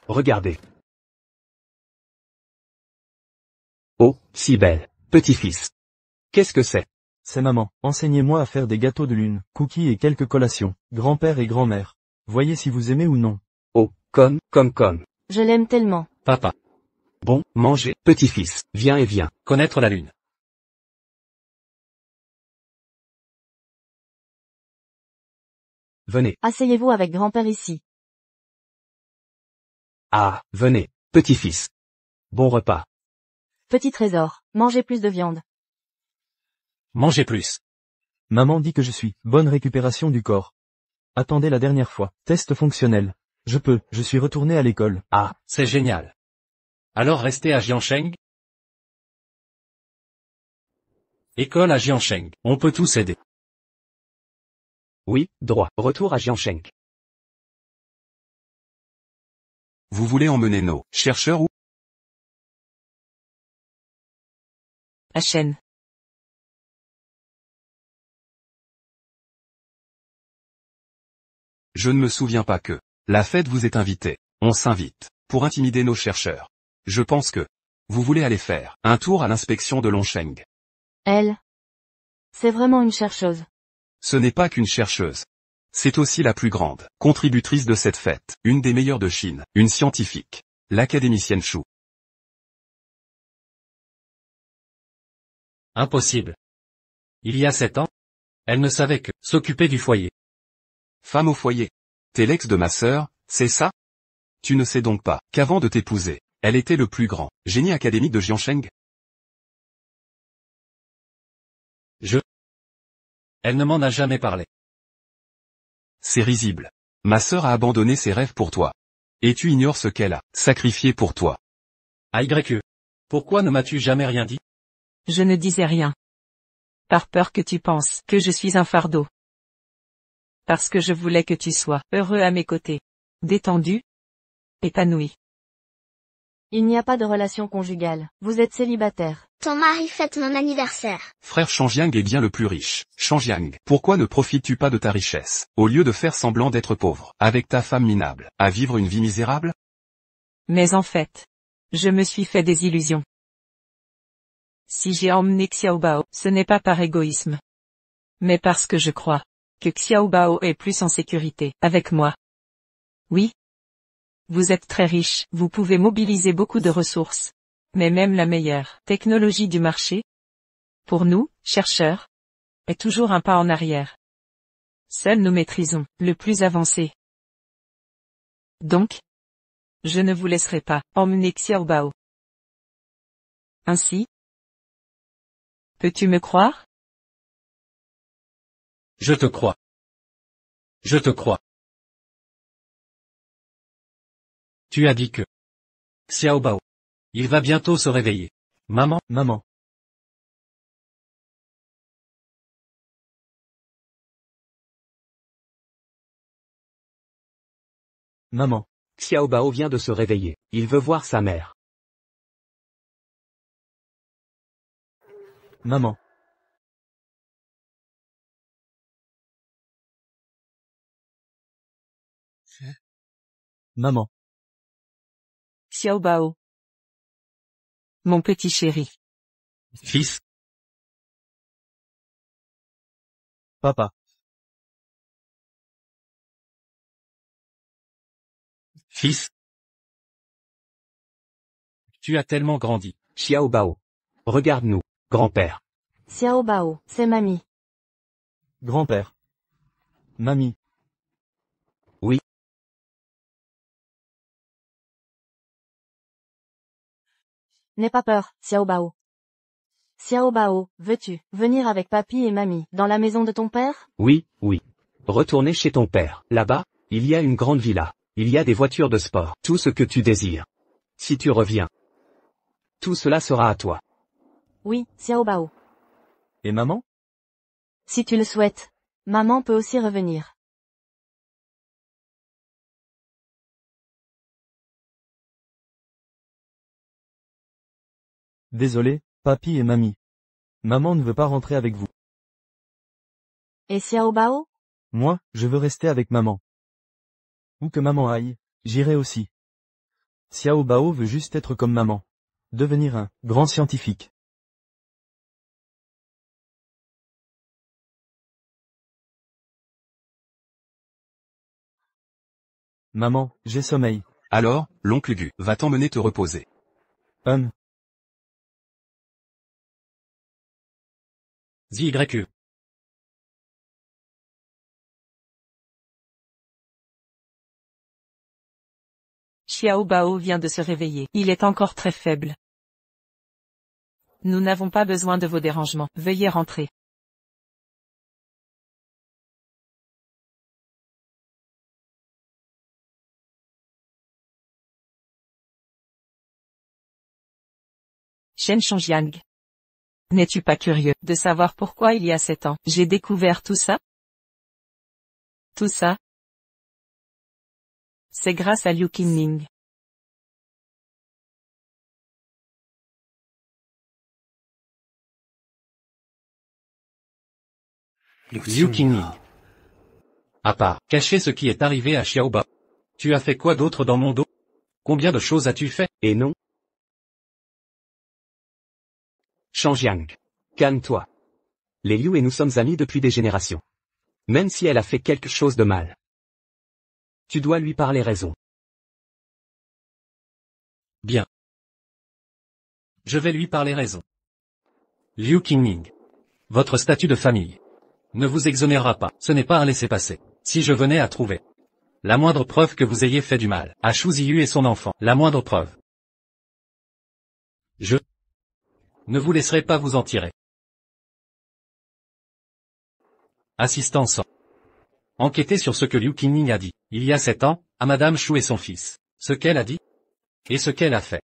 S7: Regardez. Oh, si belle. Petit-fils. Qu'est-ce que c'est?
S4: C'est maman. Enseignez-moi à faire des gâteaux de lune, cookies et quelques collations. Grand-père et grand-mère. Voyez si vous aimez ou non.
S7: Oh, comme.
S2: je l'aime tellement.
S3: Papa.
S7: Bon, mangez. Petit-fils, viens et viens.
S3: Connaître la lune.
S7: venez.
S2: Asseyez-vous avec grand-père ici.
S7: Ah, venez, petit-fils. Bon repas.
S2: Petit trésor, mangez plus de viande.
S3: Mangez plus.
S4: Maman dit que je suis bonne récupération du corps. Attendez la dernière fois. Test fonctionnel. Je suis retourné à l'école.
S3: Ah, c'est génial. Alors restez à Jiancheng? École à Jiancheng. On peut tous aider.
S7: Oui, droit. Retour à Jiancheng.
S6: Vous voulez emmener nos chercheurs où?
S1: À Shen.
S6: Je ne me souviens pas que la fête vous est invitée. On s'invite pour intimider nos chercheurs. Je pense que vous voulez aller faire un tour à l'inspection de Longsheng.
S2: Elle. C'est vraiment une chercheuse.
S6: Ce n'est pas qu'une chercheuse. C'est aussi la plus grande contributrice de cette fête, une des meilleures de Chine, une scientifique, l'académicienne Shu.
S3: Impossible. Il y a 7 ans, elle ne savait que s'occuper du foyer.
S6: Femme au foyer. T'es l'ex de ma sœur, c'est ça? Tu ne sais donc pas qu'avant de t'épouser, elle était le plus grand génie académique de Jiancheng?
S3: Elle ne m'en a jamais parlé.
S6: C'est risible. Ma sœur a abandonné ses rêves pour toi. Et tu ignores ce qu'elle a sacrifié pour toi.
S3: AYE. Pourquoi ne m'as-tu jamais rien dit?
S1: Je ne disais rien. Par peur que tu penses que je suis un fardeau. Parce que je voulais que tu sois heureux à mes côtés. Détendu. Épanoui.
S2: Il n'y a pas de relation conjugale. Vous êtes célibataire.
S5: Ton mari fête mon anniversaire.
S6: Frère Shangjiang est bien le plus riche. Shangjiang, pourquoi ne profites-tu pas de ta richesse, au lieu de faire semblant d'être pauvre, avec ta femme minable, à vivre une vie misérable?
S1: Mais en fait, je me suis fait des illusions. Si j'ai emmené Xiaobao, ce n'est pas par égoïsme. Mais parce que je crois que Xiaobao est plus en sécurité avec moi. Oui. Vous êtes très riche, vous pouvez mobiliser beaucoup de ressources. Mais même la meilleure technologie du marché, pour nous, chercheurs, est toujours un pas en arrière. Seuls nous maîtrisons le plus avancé. Donc, je ne vous laisserai pas emmener Xiaobao. Ainsi, peux-tu me croire?
S3: Je te crois. Je te crois. Tu as dit que Xiaobao. Il va bientôt se réveiller. Maman,
S4: Maman. Maman.
S7: Xiaobao vient de se réveiller. Il veut voir sa mère.
S4: Maman. Maman.
S1: Xiaobao. Mon petit chéri.
S3: fils,
S4: Papa.
S3: fils. Tu as tellement grandi.
S7: Xiaobao. Regarde-nous, grand-père.
S2: Xiaobao, c'est mamie.
S4: Grand-père. Mamie.
S2: N'aie pas peur, Xiaobao. Xiaobao, veux-tu venir avec papy et mamie dans la maison de ton père?
S7: Oui, oui. Retourner chez ton père. Là-bas, il y a une grande villa. Il y a des voitures de sport. Tout ce que tu désires. Si tu reviens, tout cela sera à toi.
S2: Oui, Xiaobao.
S4: Et maman?
S2: Si tu le souhaites. Maman peut aussi revenir.
S4: Désolé, papy et mamie. Maman ne veut pas rentrer avec vous.
S2: Et Xiaobao?
S4: Moi, je veux rester avec maman. Où que maman aille, j'irai aussi. Xiao Bao veut juste être comme maman. Devenir un grand scientifique. Maman, j'ai sommeil.
S6: Alors, l'oncle Gu va t'emmener te reposer.
S3: ZYE.
S1: Xiao Bao vient de se réveiller. Il est encore très faible. Nous n'avons pas besoin de vos dérangements. Veuillez rentrer. Shen Chongjiang. N'es-tu pas curieux de savoir pourquoi il y a 7 ans, j'ai découvert tout ça? Tout ça? C'est grâce à Liu Qingming.
S3: Liu Qingming. À part cacher ce qui est arrivé à Xiaoba. Tu as fait quoi d'autre dans mon dos? Combien de choses as-tu fait?
S7: Et non? Changjiang. Calme-toi. Les Liu et nous sommes amis depuis des générations. Même si elle a fait quelque chose de mal. Tu dois lui parler raison.
S3: Bien. Je vais lui parler raison. Liu Qingming. Votre statut de famille ne vous exonérera pas. Ce n'est pas un laissez-passer. Si je venais à trouver la moindre preuve que vous ayez fait du mal à Shu Ziyu et son enfant, la moindre preuve, je ne vous laisserai pas vous en tirer. Assistant 100. Enquêtez sur ce que Liu Qingming a dit, il y a 7 ans, à Madame Shu et son fils. Ce qu'elle a dit, et ce qu'elle a fait.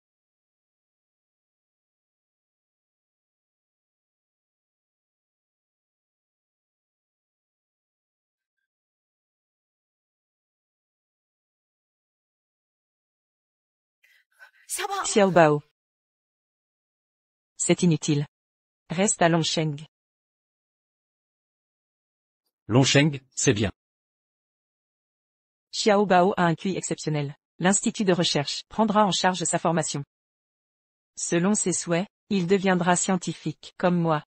S1: Xiao Bao. C'est inutile. Reste à Longsheng.
S3: Longsheng, c'est bien.
S1: Xiao Bao a un QI exceptionnel. L'Institut de recherche prendra en charge sa formation. Selon ses souhaits, il deviendra scientifique, comme moi.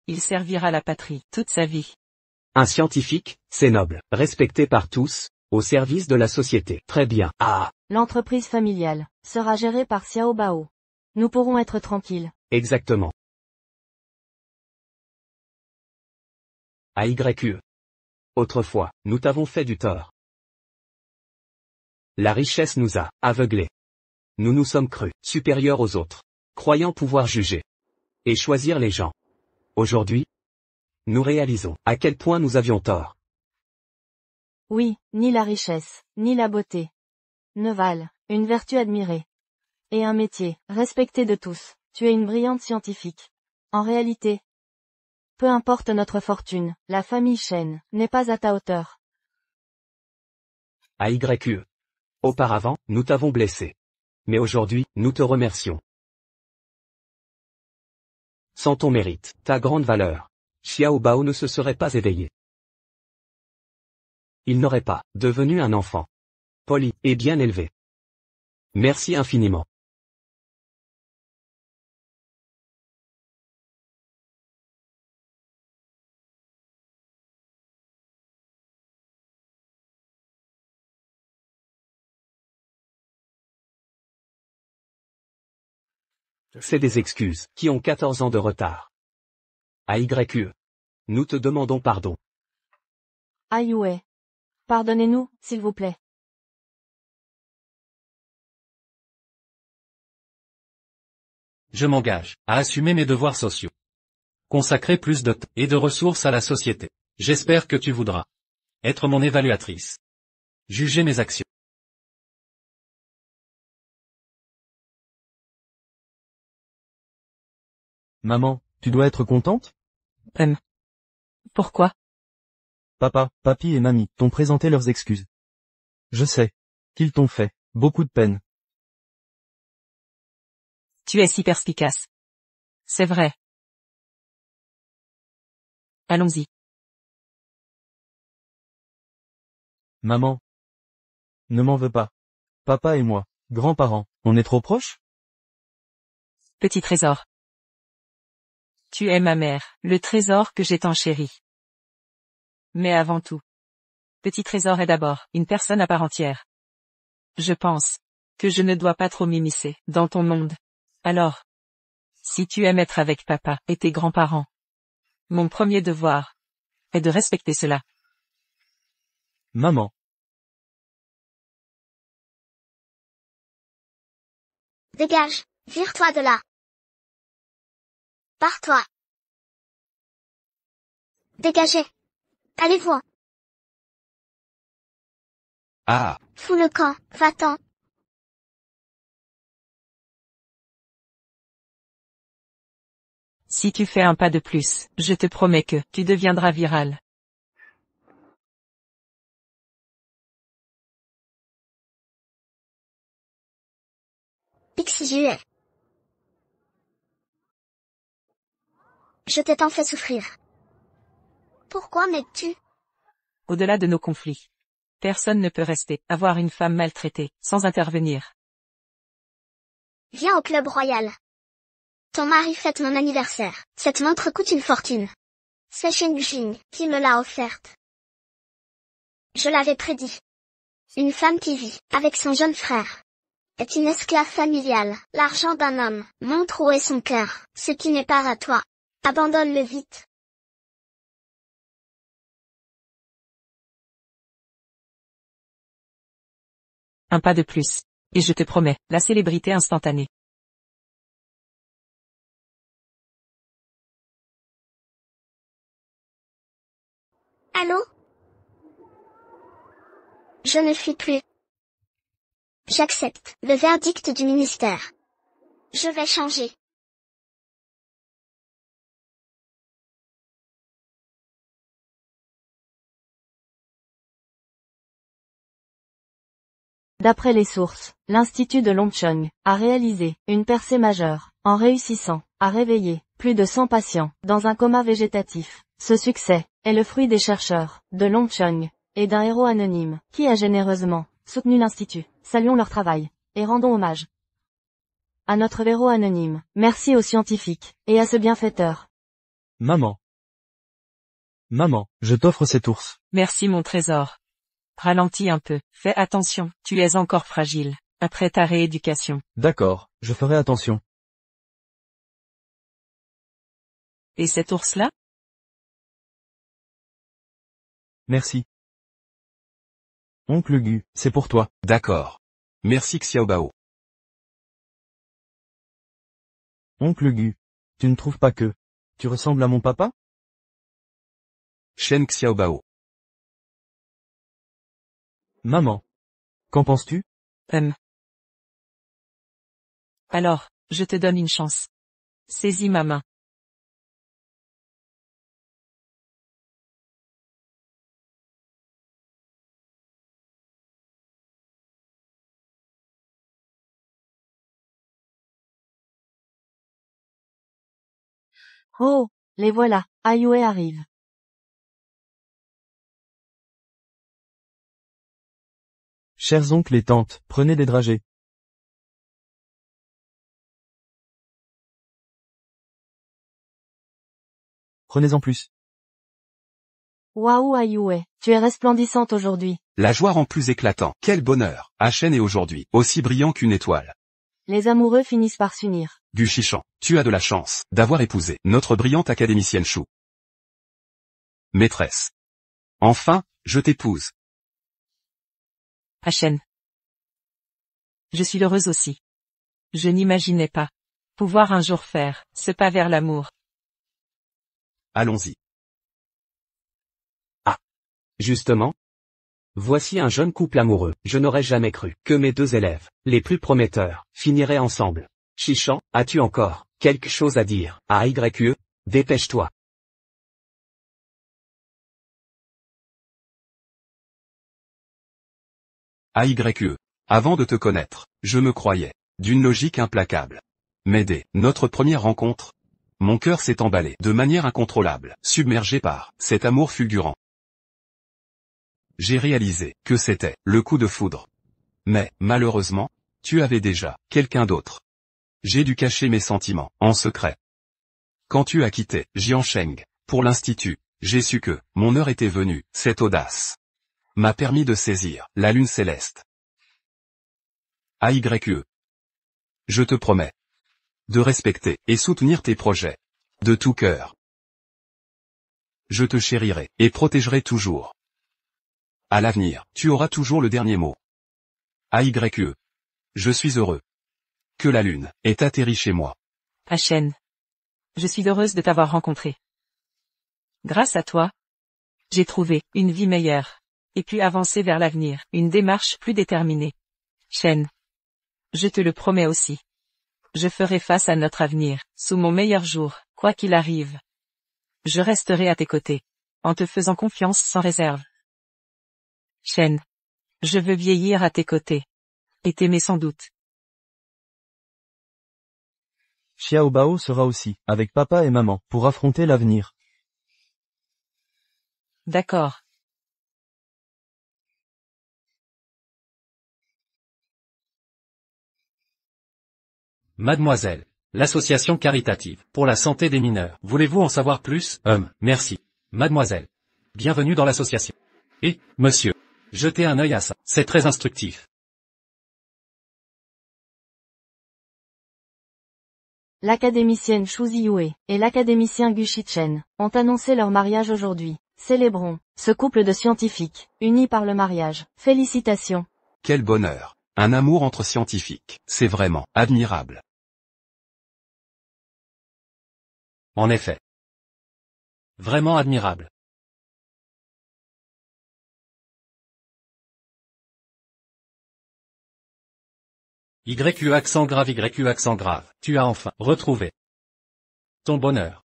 S1: Il servira la patrie toute sa vie.
S7: Un scientifique, c'est noble, respecté par tous, au service de la société. Très bien. Ah,
S2: L'entreprise familiale sera gérée par Xiao Bao. Nous pourrons être tranquilles.
S7: exactement. AYE. Autrefois, nous t'avons fait du tort. La richesse nous a aveuglés. Nous nous sommes crus supérieurs aux autres, croyant pouvoir juger et choisir les gens. Aujourd'hui, nous réalisons à quel point nous avions tort.
S2: Oui, ni la richesse, ni la beauté ne valent une vertu admirée. Et un métier respecté de tous. Tu es une brillante scientifique. En réalité, peu importe notre fortune, la famille Shen n'est pas à ta hauteur.
S7: AYE. Auparavant, nous t'avons blessé. Mais aujourd'hui, nous te remercions. Sans ton mérite, ta grande valeur, Xiao Bao ne se serait pas éveillé. Il n'aurait pas devenu un enfant poli et bien élevé. Merci infiniment. C'est des excuses, qui ont 14 ans de retard. AYE. Nous te demandons pardon.
S2: Aïe. Pardonnez-nous, s'il vous plaît.
S3: Je m'engage à assumer mes devoirs sociaux. Consacrer plus de temps et de ressources à la société. J'espère que tu voudras être mon évaluatrice. Juger mes actions.
S4: Maman, tu dois être contente?
S1: Pourquoi?
S4: Papa, papy et mamie t'ont présenté leurs excuses. Je sais qu'ils t'ont fait beaucoup de peine.
S1: Tu es si perspicace. C'est vrai. Allons-y.
S4: Maman, ne m'en veux pas. Papa et moi, grands-parents, on est trop proches?
S1: Petit trésor. Tu es ma mère, le trésor que j'ai tant chéri. Mais avant tout, petit trésor est d'abord une personne à part entière. Je pense que je ne dois pas trop m'immiscer dans ton monde. Alors, si tu aimes être avec papa et tes grands-parents, mon premier devoir est de respecter cela.
S4: Maman.
S5: Dégage, vire-toi de là. Pars-toi. Dégagez. Allez-vous.
S6: Ah,
S5: Fous le camp, va-t'en.
S1: Si tu fais un pas de plus, je te promets que tu deviendras viral.
S5: Pixie. Je t'ai tant fait souffrir. Pourquoi m'aides-tu?
S1: Au-delà de nos conflits. Personne ne peut rester, à voir une femme maltraitée, sans intervenir.
S5: Viens au club royal. Ton mari fête mon anniversaire. Cette montre coûte une fortune. C'est Shen Jing qui me l'a offerte. Je l'avais prédit. Une femme qui vit avec son jeune frère est une esclave familiale. L'argent d'un homme montre où est son cœur. Ce qui n'est pas à toi. Abandonne-le vite.
S1: Un pas de plus. Et je te promets, la célébrité instantanée.
S5: Allô? Je ne fuis plus. J'accepte le verdict du ministère. Je vais changer.
S2: D'après les sources, l'Institut de Longcheng a réalisé une percée majeure, en réussissant à réveiller plus de 100 patients dans un coma végétatif. Ce succès est le fruit des chercheurs de Longcheng et d'un héros anonyme qui a généreusement soutenu l'Institut. Saluons leur travail et rendons hommage à notre héros anonyme. Merci aux scientifiques et à ce bienfaiteur.
S4: Maman. Maman, je t'offre cet ours.
S1: Merci mon trésor. Ralentis un peu, fais attention, tu es encore fragile, après ta rééducation.
S4: D'accord, je ferai attention.
S1: Et cet ours-là?
S4: Merci. Oncle Gu, c'est pour toi.
S6: d'accord. Merci Xiaobao.
S4: Oncle Gu. Tu ne trouves pas que tu ressembles à mon papa?
S6: Shen Xiaobao.
S4: Maman. Qu'en penses-tu?
S1: Alors, je te donne une chance. Saisis ma main.
S2: Oh, les voilà, Aiyue arrive.
S4: Chers oncles et tantes, prenez des dragées. Prenez-en plus.
S2: Waouh Aiyue, tu es resplendissante aujourd'hui.
S6: La joie rend plus éclatant. Quel bonheur. Shen est aujourd'hui aussi brillant qu'une étoile.
S2: Les amoureux finissent par s'unir.
S6: Du Chichan, tu as de la chance d'avoir épousé notre brillante académicienne Chou. Maîtresse. Enfin, je t'épouse.
S1: Shen. Je suis heureuse aussi. Je n'imaginais pas pouvoir un jour faire ce pas vers l'amour.
S6: Allons-y.
S7: Justement. Voici un jeune couple amoureux. Je n'aurais jamais cru que mes deux élèves, les plus prometteurs, finiraient ensemble. Chichan, as-tu encore quelque chose à dire? Aigre, dépêche-toi.
S6: Aigre. Avant de te connaître, je me croyais d'une logique implacable. Mais dès notre première rencontre, mon cœur s'est emballé de manière incontrôlable, submergé par cet amour fulgurant. J'ai réalisé que c'était le coup de foudre. Mais, malheureusement, tu avais déjà quelqu'un d'autre. J'ai dû cacher mes sentiments, en secret. Quand tu as quitté Jiansheng, pour l'institut, j'ai su que mon heure était venue. Cette audace m'a permis de saisir la lune céleste. Aigre. Je te promets de respecter et soutenir tes projets. De tout cœur. Je te chérirai et protégerai toujours. À l'avenir, tu auras toujours le dernier mot. Aigre. Je suis heureux. que la lune est atterrie chez moi.
S1: Chen. Je suis heureuse de t'avoir rencontré. Grâce à toi, j'ai trouvé une vie meilleure, et pu avancer vers l'avenir, une démarche plus déterminée. Chen. Je te le promets aussi. Je ferai face à notre avenir, sous mon meilleur jour, quoi qu'il arrive. Je resterai à tes côtés, en te faisant confiance sans réserve. Chen. Je veux vieillir à tes côtés. Et t'aimer sans doute.
S4: Xiaobao sera aussi, avec papa et maman, pour affronter l'avenir.
S1: D'accord.
S3: Mademoiselle, l'association caritative pour la santé des mineurs. Voulez-vous en savoir plus? Merci. Mademoiselle. Bienvenue dans l'association. Et, monsieur, jetez un œil à ça. C'est très instructif.
S2: L'académicienne Xu Ziyue et l'académicien Gu Shichen ont annoncé leur mariage aujourd'hui. Célébrons ce couple de scientifiques, unis par le mariage. Félicitations.
S6: Quel bonheur. Un amour entre scientifiques. C'est vraiment admirable.
S3: En effet. Vraiment admirable. YU accent grave. Tu as enfin retrouvé ton bonheur.